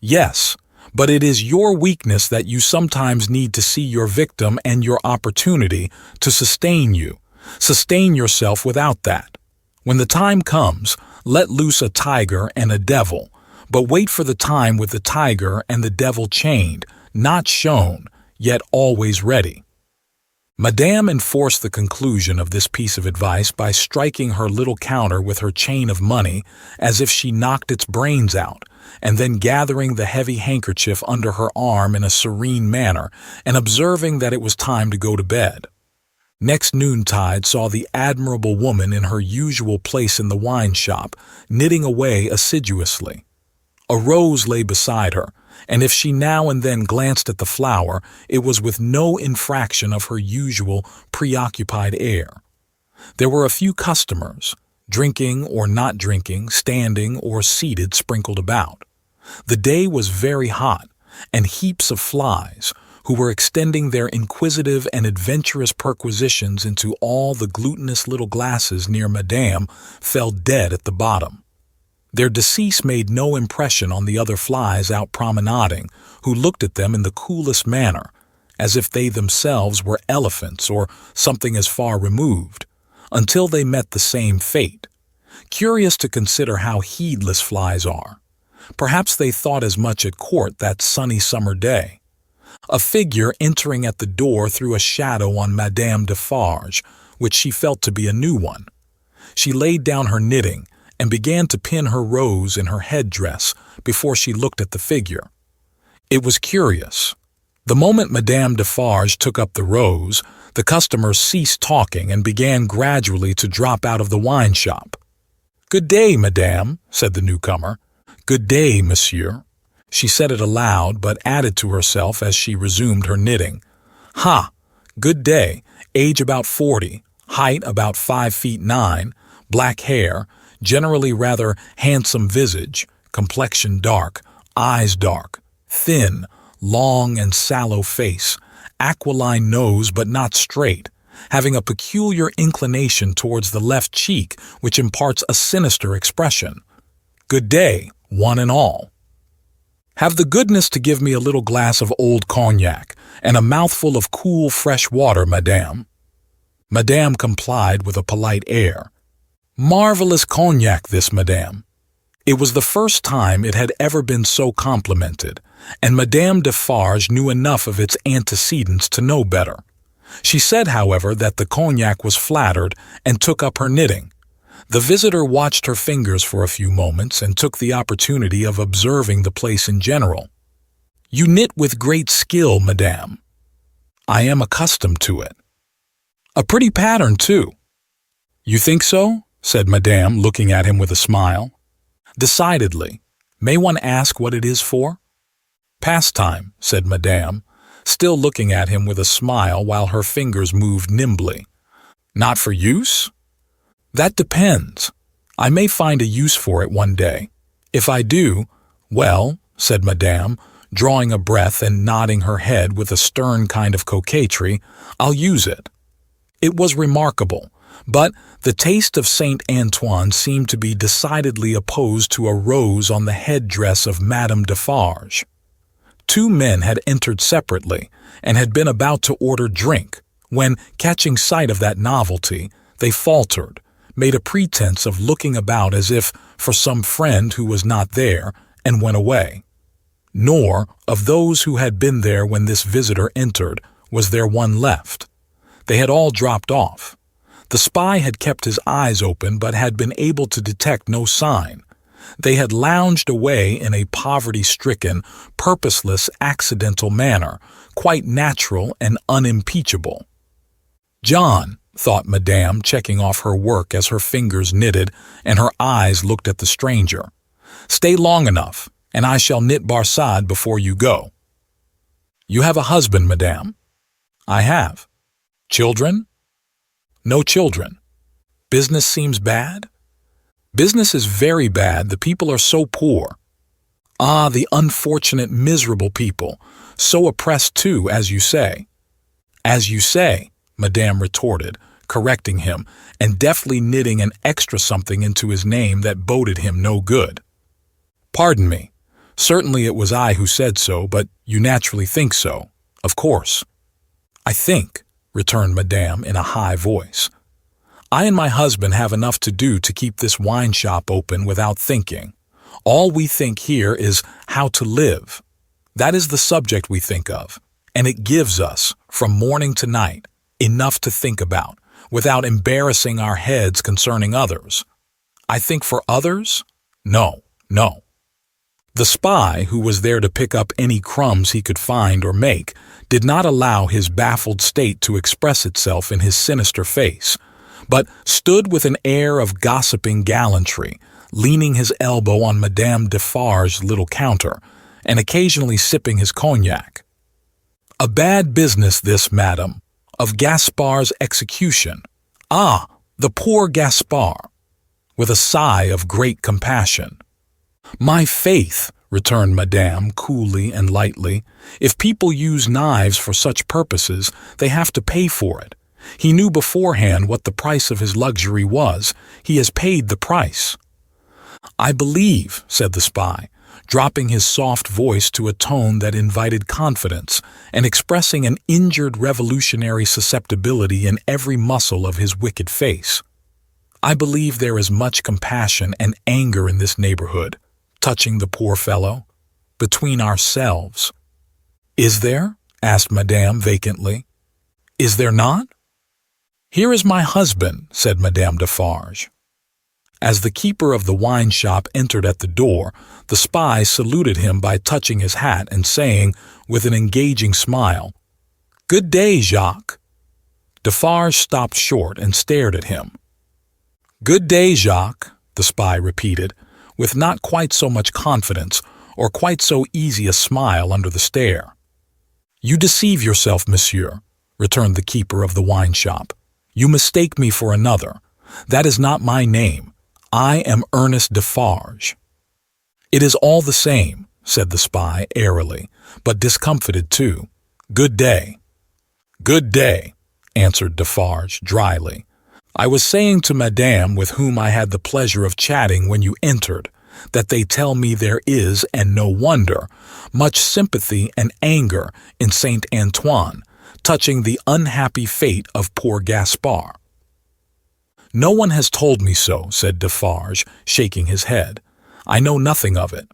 Yes, but it is your weakness that you sometimes need to see your victim and your opportunity to sustain you. Sustain yourself without that. When the time comes, let loose a tiger and a devil, but wait for the time with the tiger and the devil chained, not shown, yet always ready." Madame enforced the conclusion of this piece of advice by striking her little counter with her chain of money as if she knocked its brains out, and then gathering the heavy handkerchief under her arm in a serene manner and observing that it was time to go to bed. Next noontide saw the admirable woman in her usual place in the wine shop, knitting away assiduously. A rose lay beside her, and if she now and then glanced at the flower, it was with no infraction of her usual preoccupied air. There were a few customers, drinking or not drinking, standing or seated, sprinkled about. The day was very hot, and heaps of flies, who were extending their inquisitive and adventurous perquisitions into all the glutinous little glasses near Madame, fell dead at the bottom. Their decease made no impression on the other flies out promenading, who looked at them in the coolest manner, as if they themselves were elephants or something as far removed, until they met the same fate. Curious to consider how heedless flies are. Perhaps they thought as much at court that sunny summer day. A figure entering at the door threw a shadow on Madame Defarge, which she felt to be a new one. She laid down her knitting and began to pin her rose in her headdress before she looked at the figure. It was curious. The moment Madame Defarge took up the rose, the customers ceased talking and began gradually to drop out of the wine shop. "Good day, Madame," said the newcomer. "Good day, Monsieur." She said it aloud, but added to herself as she resumed her knitting. "Ha! Good day. Age about 40, height about 5'9", black hair, generally rather handsome visage, complexion dark, eyes dark, thin, long and sallow face, aquiline nose but not straight, having a peculiar inclination towards the left cheek which imparts a sinister expression. Good day, one and all. Have the goodness to give me a little glass of old cognac and a mouthful of cool fresh water, Madame." Madame complied with a polite air. "Marvelous cognac this, Madame." It was the first time it had ever been so complimented, and Madame Defarge knew enough of its antecedents to know better. She said, however, that the cognac was flattered and took up her knitting. The visitor watched her fingers for a few moments and took the opportunity of observing the place in general. "You knit with great skill, madame." "I am accustomed to it." "A pretty pattern, too." "You think so?" said madame, looking at him with a smile. "Decidedly. May one ask what it is for?" "Pastime," said madame, still looking at him with a smile while her fingers moved nimbly. "Not for use?" "That depends. I may find a use for it one day. If I do, well," said madame, drawing a breath and nodding her head with a stern kind of coquetry, "I'll use it." It was remarkable, but the taste of Saint Antoine seemed to be decidedly opposed to a rose on the headdress of Madame Defarge. Two men had entered separately and had been about to order drink, when, catching sight of that novelty, they faltered, made a pretense of looking about as if for some friend who was not there, and went away. Nor, of those who had been there when this visitor entered, was there one left. They had all dropped off. The spy had kept his eyes open but had been able to detect no sign. They had lounged away in a poverty-stricken, purposeless, accidental manner, quite natural and unimpeachable. "John," thought madame, checking off her work as her fingers knitted and her eyes looked at the stranger, "stay long enough, and I shall knit barsad before you go." "You have a husband, madame?" "I have." "Children?" "No children." "Business seems bad?" "Business is very bad. The people are so poor." "Ah, the unfortunate, miserable people, so oppressed too, as you say." "As you say," madame retorted, correcting him, and deftly knitting an extra something into his name that boded him no good. "Pardon me. Certainly it was I who said so, but you naturally think so, of course." "I think," returned madame in a high voice. "I and my husband have enough to do to keep this wine shop open without thinking. All we think here is how to live. That is the subject we think of, and it gives us, from morning to night, enough to think about, without embarrassing our heads concerning others. I think for others? No, no." The spy, who was there to pick up any crumbs he could find or make, did not allow his baffled state to express itself in his sinister face, but stood with an air of gossiping gallantry, leaning his elbow on Madame Defarge's little counter, and occasionally sipping his cognac. "A bad business this, madam, of Gaspard's execution. Ah, the poor Gaspard!" with a sigh of great compassion. "My faith," returned madame coolly and lightly, "if people use knives for such purposes, they have to pay for it. He knew beforehand what the price of his luxury was. He has paid the price." "I believe," said the spy, dropping his soft voice to a tone that invited confidence and expressing an injured revolutionary susceptibility in every muscle of his wicked face, "I believe there is much compassion and anger in this neighborhood, touching the poor fellow, between ourselves." "Is there?" asked madame vacantly. "Is there not?" "Here is my husband," said Madame Defarge. As the keeper of the wine shop entered at the door, the spy saluted him by touching his hat and saying, with an engaging smile, "Good day, Jacques." Defarge stopped short and stared at him. "Good day, Jacques," the spy repeated, with not quite so much confidence or quite so easy a smile under the stare. "You deceive yourself, monsieur," returned the keeper of the wine shop. "You mistake me for another. That is not my name. I am Ernest Defarge." "It is all the same," said the spy airily, but discomfited too. "Good day." "Good day," answered Defarge dryly. "I was saying to madame with whom I had the pleasure of chatting when you entered, that they tell me there is, and no wonder, much sympathy and anger in Saint Antoine, touching the unhappy fate of poor Gaspard." "No one has told me so," said Defarge, shaking his head. "I know nothing of it."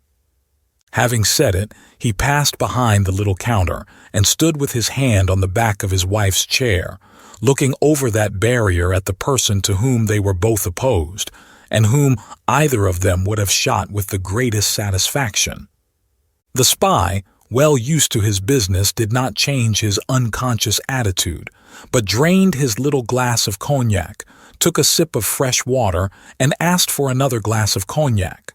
Having said it, he passed behind the little counter and stood with his hand on the back of his wife's chair, looking over that barrier at the person to whom they were both opposed, and whom either of them would have shot with the greatest satisfaction. The spy, well used to his business, did not change his unconscious attitude, but drained his little glass of cognac, took a sip of fresh water, and asked for another glass of cognac.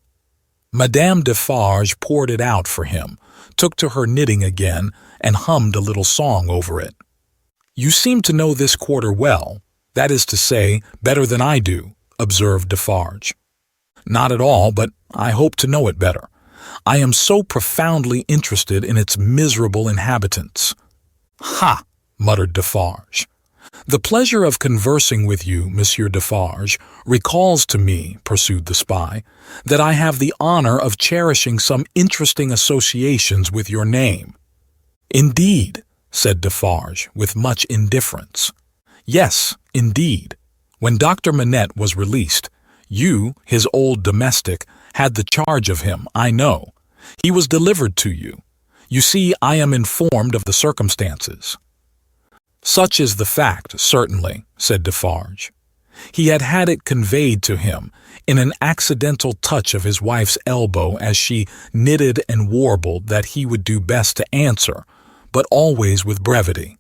Madame Defarge poured it out for him, took to her knitting again, and hummed a little song over it. "You seem to know this quarter well, that is to say, better than I do," observed Defarge. "Not at all, but I hope to know it better. I am so profoundly interested in its miserable inhabitants." "Ha!" muttered Defarge. "The pleasure of conversing with you, Monsieur Defarge, recalls to me," pursued the spy, "that I have the honor of cherishing some interesting associations with your name." "Indeed," said Defarge, with much indifference. "Yes, indeed. When Dr. Manette was released, you, his old domestic, had the charge of him, I know. He was delivered to you. You see, I am informed of the circumstances." "Such is the fact, certainly," said Defarge. He had had it conveyed to him in an accidental touch of his wife's elbow as she knitted and warbled that he would do best to answer, but always with brevity.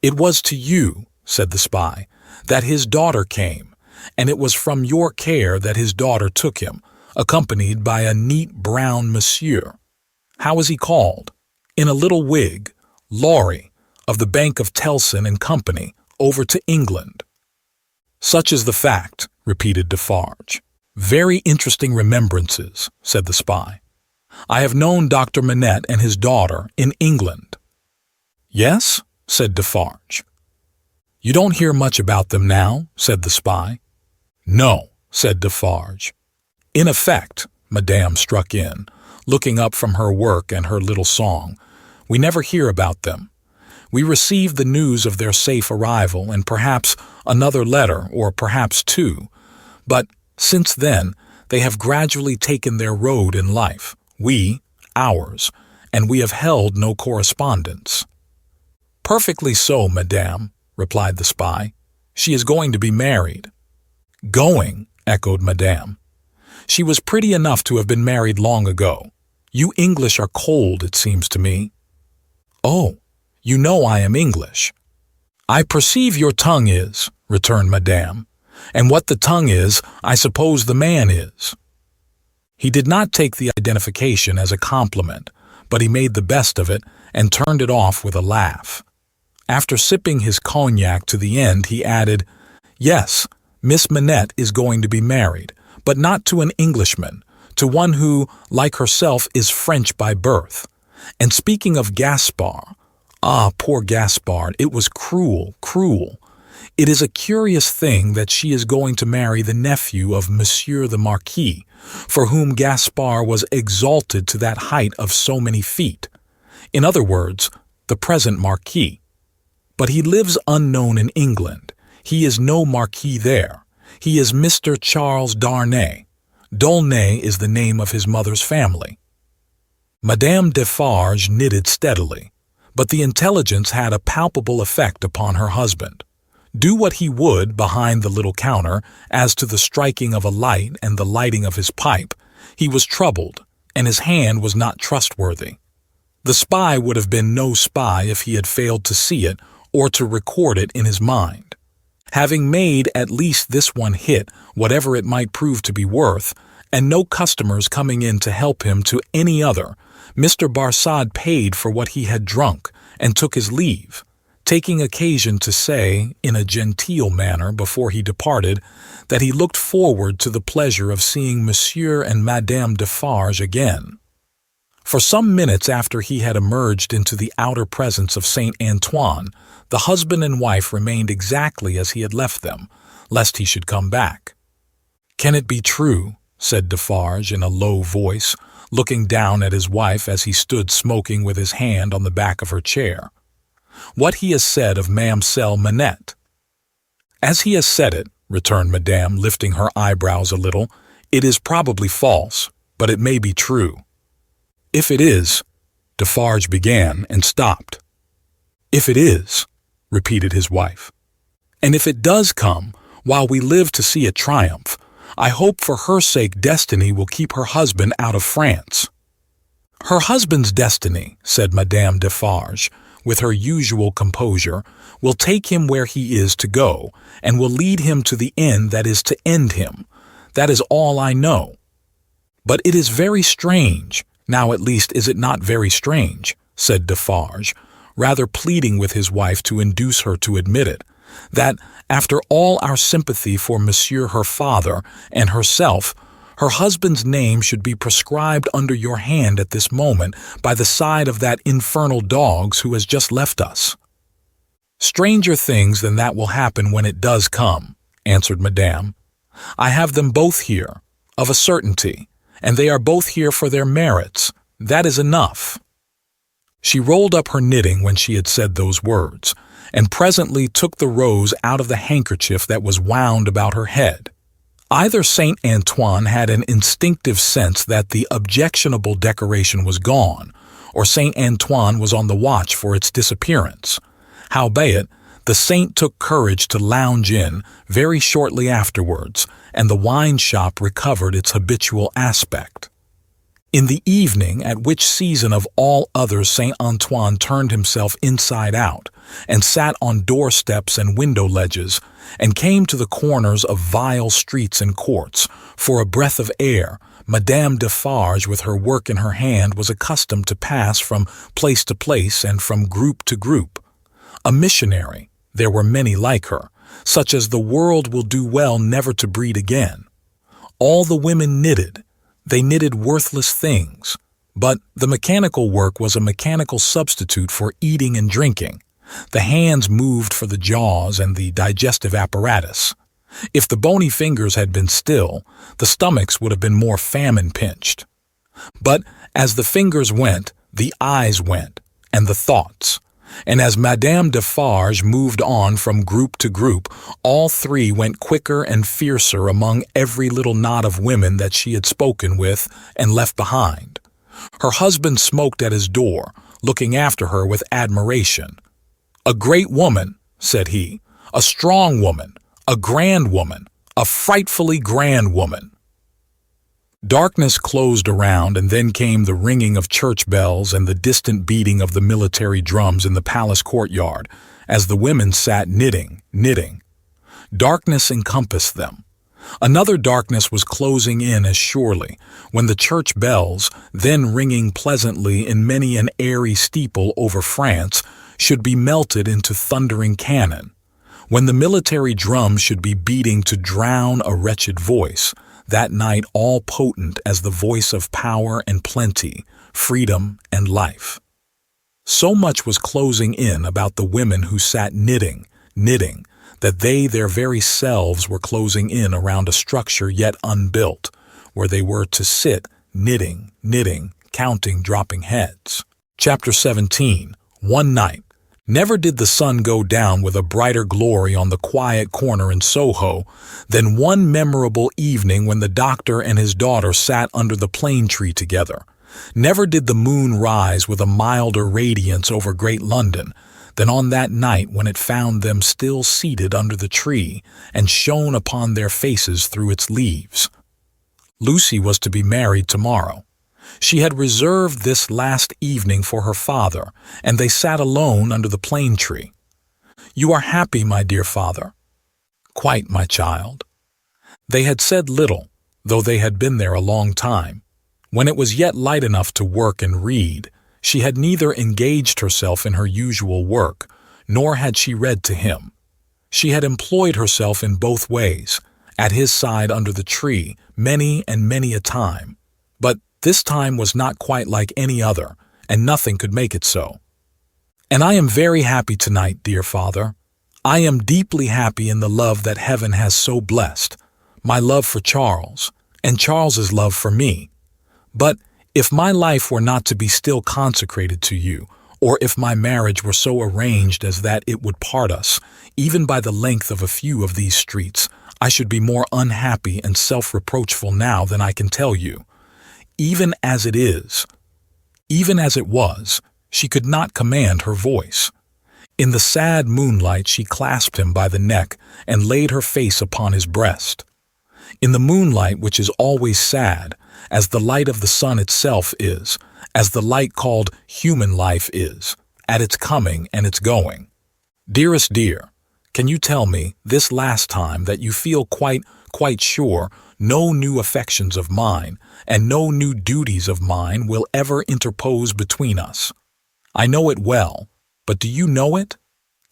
"It was to you," said the spy, "that his daughter came, and it was from your care that his daughter took him, accompanied by a neat brown monsieur. How is he called? In a little wig, Laurie, of the Bank of Telson and Company, over to England." "Such is the fact," repeated Defarge. "Very interesting remembrances," said the spy. "I have known Dr. Manette and his daughter in England." "Yes?" said Defarge. "You don't hear much about them now?" said the spy. "No," said Defarge. "In effect," Madame struck in, looking up from her work and her little song, "we never hear about them. We receive the news of their safe arrival and perhaps another letter or perhaps two, but since then they have gradually taken their road in life, we, ours, and we have held no correspondence." "Perfectly so, Madame," replied the spy. "She is going to be married." "Going," echoed Madame. "She was pretty enough to have been married long ago. You English are cold, it seems to me." "Oh, you know I am English." "I perceive your tongue is," returned Madame, "and what the tongue is, I suppose the man is." He did not take the identification as a compliment, but he made the best of it and turned it off with a laugh. After sipping his cognac to the end, he added, "Yes, Miss Manette is going to be married, but not to an Englishman, to one who, like herself, is French by birth. And speaking of Gaspard, ah, poor Gaspard, it was cruel, cruel. It is a curious thing that she is going to marry the nephew of Monsieur the Marquis, for whom Gaspard was exalted to that height of so many feet. In other words, the present Marquis. But he lives unknown in England. He is no Marquis there. He is Mr. Charles Darnay. D'Aulnay is the name of his mother's family." Madame Defarge knitted steadily, but the intelligence had a palpable effect upon her husband. Do what he would behind the little counter as to the striking of a light and the lighting of his pipe, he was troubled, and his hand was not trustworthy. The spy would have been no spy if he had failed to see it or to record it in his mind. Having made at least this one hit, whatever it might prove to be worth, and no customers coming in to help him to any other, Mr. Barsad paid for what he had drunk and took his leave, taking occasion to say, in a genteel manner before he departed, that he looked forward to the pleasure of seeing Monsieur and Madame Defarge again. For some minutes after he had emerged into the outer presence of Saint Antoine, the husband and wife remained exactly as he had left them, lest he should come back. "Can it be true?" said Defarge in a low voice, looking down at his wife as he stood smoking with his hand on the back of her chair. "What he has said of Mamselle Manette?" "As he has said it," returned Madame, lifting her eyebrows a little, "it is probably false, but it may be true." "If it is," Defarge began and stopped. "If it is," repeated his wife. And if it does come, while we live to see it triumph, I hope for her sake destiny will keep her husband out of France." "Her husband's destiny," said Madame Defarge, with her usual composure, "will take him where he is to go, and will lead him to the end that is to end him. That is all I know. But it is very strange, now at least is it not very strange," said Defarge, rather pleading with his wife to induce her to admit it, "that, after all our sympathy for Monsieur her father and herself, her husband's name should be prescribed under your hand at this moment by the side of that infernal dog's who has just left us." "Stranger things than that will happen when it does come," answered Madame. "I have them both here, of a certainty, and they are both here for their merits. That is enough." She rolled up her knitting when she had said those words, and presently took the rose out of the handkerchief that was wound about her head. Either Saint Antoine had an instinctive sense that the objectionable decoration was gone, or Saint Antoine was on the watch for its disappearance. Howbeit, the saint took courage to lounge in very shortly afterwards, and the wine shop recovered its habitual aspect. In the evening, at which season of all others Saint Antoine turned himself inside out, and sat on doorsteps and window ledges, and came to the corners of vile streets and courts, for a breath of air, Madame Defarge, with her work in her hand, was accustomed to pass from place to place and from group to group. A missionary, there were many like her, such as the world will do well never to breed again. All the women knitted. They knitted worthless things, but the mechanical work was a mechanical substitute for eating and drinking. The hands moved for the jaws and the digestive apparatus. If the bony fingers had been still, the stomachs would have been more famine-pinched. But as the fingers went, the eyes went, and the thoughts. And as Madame Defarge moved on from group to group, all three went quicker and fiercer among every little knot of women that she had spoken with and left behind. Her husband smoked at his door, looking after her with admiration. "A great woman," said he, "a strong woman, a grand woman, a frightfully grand woman." Darkness closed around, and then came the ringing of church bells and the distant beating of the military drums in the palace courtyard, as the women sat knitting. Darkness encompassed them. Another darkness was closing in as surely, when the church bells, then ringing pleasantly in many an airy steeple over France, should be melted into thundering cannon, when the military drums should be beating to drown a wretched voice, that night all potent as the voice of power and plenty, freedom and life. So much was closing in about the women who sat knitting, that they their very selves were closing in around a structure yet unbuilt, where they were to sit knitting, counting dropping heads. Chapter 17. One night. Never did the sun go down with a brighter glory on the quiet corner in Soho than one memorable evening when the doctor and his daughter sat under the plane tree together. Never did the moon rise with a milder radiance over great London than on that night when it found them still seated under the tree and shone upon their faces through its leaves. Lucy was to be married tomorrow. She had reserved this last evening for her father, and they sat alone under the plane tree. "You are happy, my dear father?" "Quite, my child." They had said little, though they had been there a long time. When it was yet light enough to work and read, she had neither engaged herself in her usual work, nor had she read to him. She had employed herself in both ways, at his side under the tree, many and many a time. But this time was not quite like any other, and nothing could make it so. "And I am very happy tonight, dear father. I am deeply happy in the love that heaven has so blessed, my love for Charles, and Charles's love for me. But if my life were not to be still consecrated to you, or if my marriage were so arranged as that it would part us, even by the length of a few of these streets, I should be more unhappy and self-reproachful now than I can tell you. Even as it was, she could not command her voice. In the sad moonlight she clasped him by the neck and laid her face upon his breast. In the moonlight, which is always sad, as the light of the sun itself is, as the light called human life is, at its coming and its going. Dearest dear, can you tell me, this last time, that you feel quite sure no new affections of mine and no new duties of mine will ever interpose between us? I know it well, but do you know it?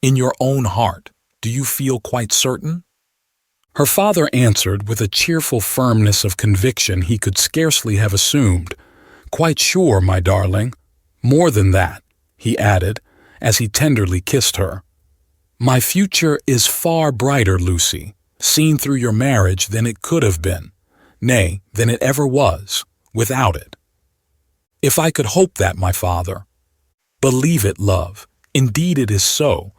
In your own heart, do you feel quite certain? Her father answered with a cheerful firmness of conviction he could scarcely have assumed. Quite sure, my darling. More than that, he added, as he tenderly kissed her. My future is far brighter, Lucy, seen through your marriage than it could have been, nay, than it ever was, without it. If I could hope that, my father. Believe it, love. Indeed it is so.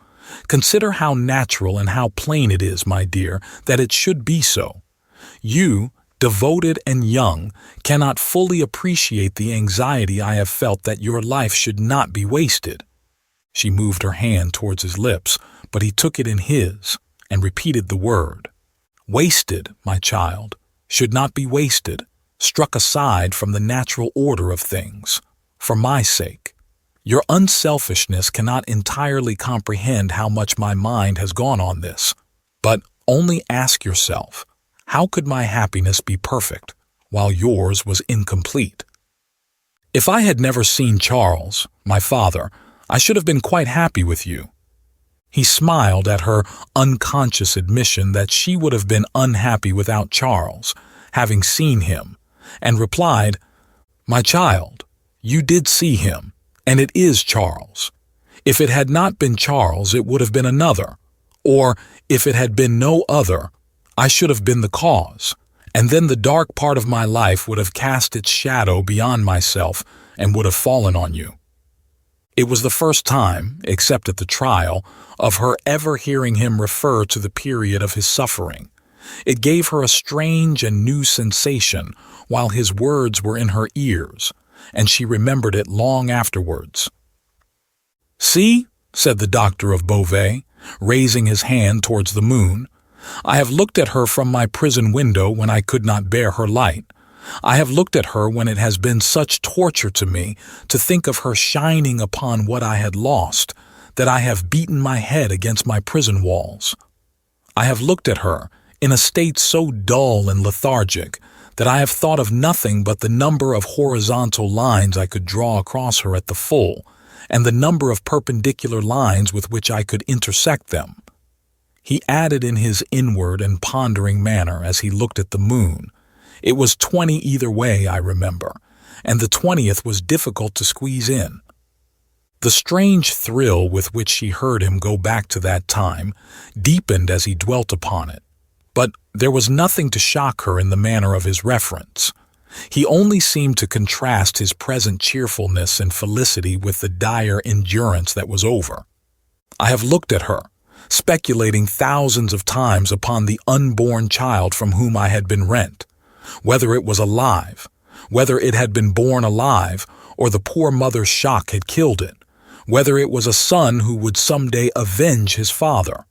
Consider how natural and how plain it is, my dear, that it should be so. You, devoted and young, cannot fully appreciate the anxiety I have felt that your life should not be wasted. She moved her hand towards his lips, but he took it in his and repeated the word. Wasted, my child, should not be wasted, struck aside from the natural order of things, for my sake. Your unselfishness cannot entirely comprehend how much my mind has gone on this, but only ask yourself, how could my happiness be perfect while yours was incomplete? If I had never seen Charles, my father, I should have been quite happy with you. He smiled at her unconscious admission that she would have been unhappy without Charles, having seen him, and replied, My child, you did see him. And it is Charles. If it had not been Charles, it would have been another. Or, if it had been no other, I should have been the cause. And then the dark part of my life would have cast its shadow beyond myself and would have fallen on you. It was the first time, except at the trial, of her ever hearing him refer to the period of his suffering. It gave her a strange and new sensation while his words were in her ears, and she remembered it long afterwards. See, said the doctor of Beauvais, raising his hand towards the moon, I have looked at her from my prison window when I could not bear her light. I have looked at her when it has been such torture to me to think of her shining upon what I had lost, that I have beaten my head against my prison walls. I have looked at her in a state so dull and lethargic that I have thought of nothing but the number of horizontal lines I could draw across her at the full, and the number of perpendicular lines with which I could intersect them. He added in his inward and pondering manner as he looked at the moon, It was 20 either way, I remember, and the 20th was difficult to squeeze in. The strange thrill with which she heard him go back to that time deepened as he dwelt upon it. But there was nothing to shock her in the manner of his reference. He only seemed to contrast his present cheerfulness and felicity with the dire endurance that was over. I have looked at her, speculating thousands of times upon the unborn child from whom I had been rent, whether it was alive, whether it had been born alive, or the poor mother's shock had killed it, whether it was a son who would someday avenge his father.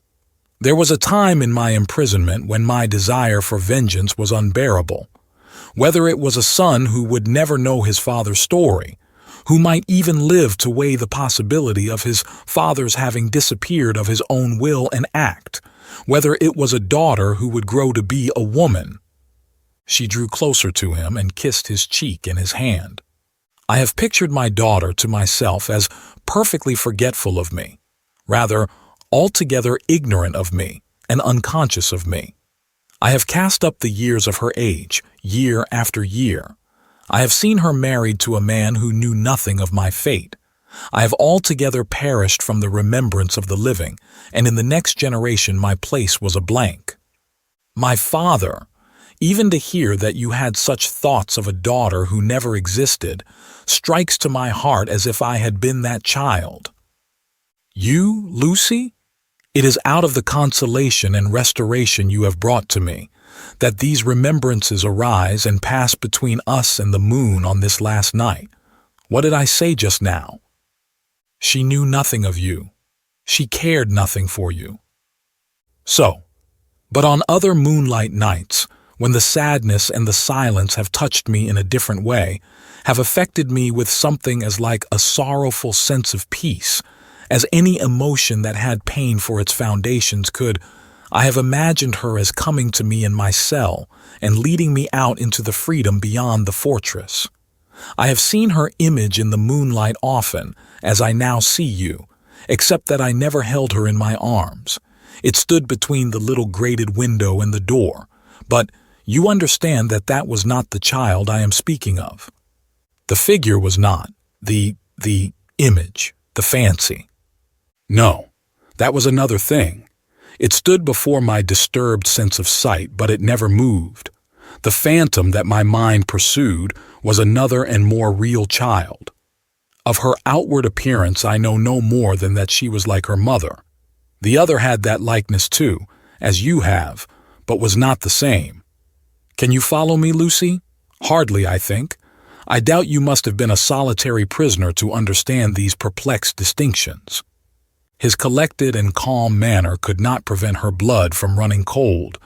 There was a time in my imprisonment when my desire for vengeance was unbearable. Whether it was a son who would never know his father's story, who might even live to weigh the possibility of his father's having disappeared of his own will and act, whether it was a daughter who would grow to be a woman. She drew closer to him and kissed his cheek and his hand. I have pictured my daughter to myself as perfectly forgetful of me, rather, altogether ignorant of me and unconscious of me. I have cast up the years of her age, year after year. I have seen her married to a man who knew nothing of my fate. I have altogether perished from the remembrance of the living, and in the next generation my place was a blank. My father, even to hear that you had such thoughts of a daughter who never existed, strikes to my heart as if I had been that child. You, Lucy? It is out of the consolation and restoration you have brought to me that these remembrances arise and pass between us and the moon on this last night. What did I say just now? She knew nothing of you. She cared nothing for you. But on other moonlight nights, when the sadness and the silence have touched me in a different way, have affected me with something as like a sorrowful sense of peace, as any emotion that had pain for its foundations could, I have imagined her as coming to me in my cell and leading me out into the freedom beyond the fortress. I have seen her image in the moonlight often, as I now see you, except that I never held her in my arms. It stood between the little grated window and the door, but you understand that that was not the child I am speaking of. The figure was not, the image, the fancy. No, that was another thing. It stood before my disturbed sense of sight, but it never moved. The phantom that my mind pursued was another and more real child. Of her outward appearance I know no more than that she was like her mother. The other had that likeness too, as you have, but was not the same. Can you follow me, Lucy? Hardly, I think. I doubt you must have been a solitary prisoner to understand these perplexed distinctions. His collected and calm manner could not prevent her blood from running cold,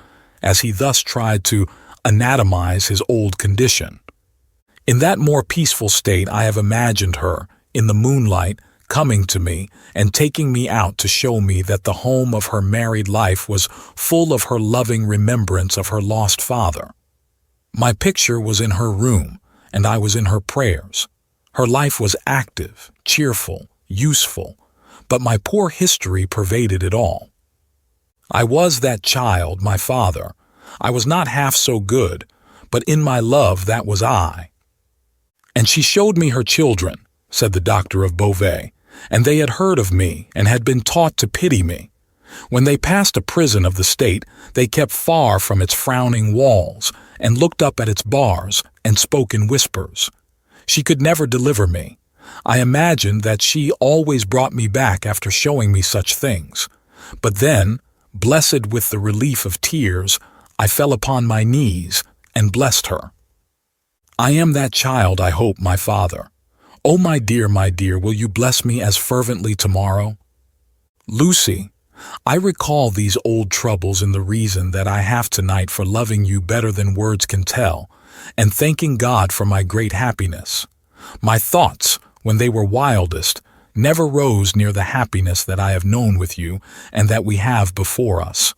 as he thus tried to anatomize his old condition. In that more peaceful state I have imagined her, in the moonlight, coming to me and taking me out to show me that the home of her married life was full of her loving remembrance of her lost father. My picture was in her room, and I was in her prayers. Her life was active, cheerful, useful, but my poor history pervaded it all. I was that child, my father. I was not half so good, but in my love that was I. And she showed me her children, said the doctor of Beauvais, and they had heard of me and had been taught to pity me. When they passed a prison of the state, they kept far from its frowning walls and looked up at its bars and spoke in whispers. She could never deliver me. I imagined that she always brought me back after showing me such things. But then, blessed with the relief of tears, I fell upon my knees and blessed her. I am that child, I hope, my father. Oh, my dear, will you bless me as fervently tomorrow? Lucy, I recall these old troubles in the reason that I have tonight for loving you better than words can tell, and thanking God for my great happiness. My thoughts, when they were wildest, never rose near the happiness that I have known with you and that we have before us.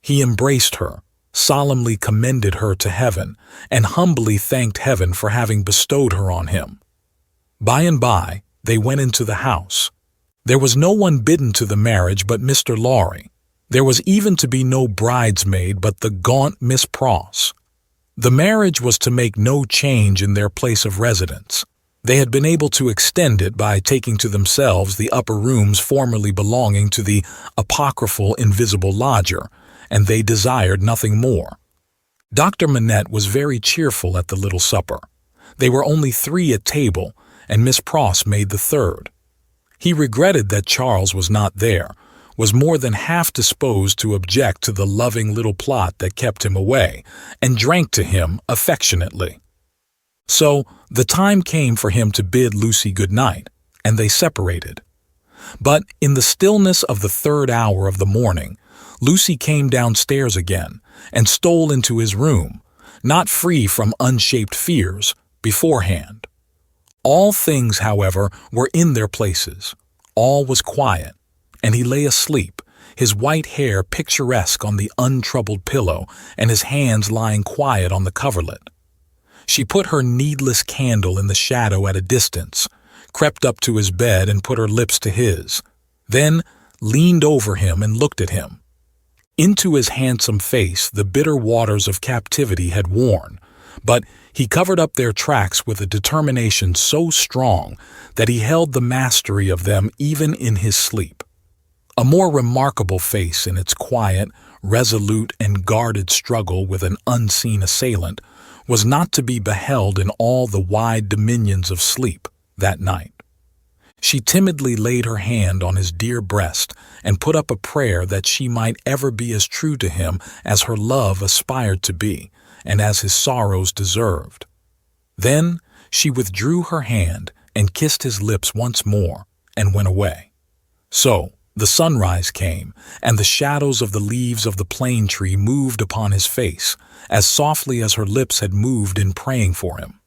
He embraced her, solemnly commended her to heaven, and humbly thanked heaven for having bestowed her on him. By and by, they went into the house. There was no one bidden to the marriage but Mr. Lorry. There was even to be no bridesmaid but the gaunt Miss Pross. The marriage was to make no change in their place of residence. They had been able to extend it by taking to themselves the upper rooms formerly belonging to the apocryphal invisible lodger, and they desired nothing more. Dr. Manette was very cheerful at the little supper. They were only 3 at table, and Miss Pross made the 3rd. He regretted that Charles was not there, was more than half disposed to object to the loving little plot that kept him away, and drank to him affectionately. So the time came for him to bid Lucy good night, and they separated. But in the stillness of the 3rd hour of the morning, Lucy came downstairs again and stole into his room, not free from unshaped fears, beforehand. All things, however, were in their places. All was quiet, and he lay asleep, his white hair picturesque on the untroubled pillow and his hands lying quiet on the coverlet. She put her needless candle in the shadow at a distance, crept up to his bed and put her lips to his, then leaned over him and looked at him. Into his handsome face the bitter waters of captivity had worn, but he covered up their tracks with a determination so strong that he held the mastery of them even in his sleep. A more remarkable face in its quiet, resolute, and guarded struggle with an unseen assailant was not to be beheld in all the wide dominions of sleep that night. She timidly laid her hand on his dear breast and put up a prayer that she might ever be as true to him as her love aspired to be, and as his sorrows deserved. Then she withdrew her hand and kissed his lips once more and went away. So the sunrise came, and the shadows of the leaves of the plane tree moved upon his face, as softly as her lips had moved in praying for him.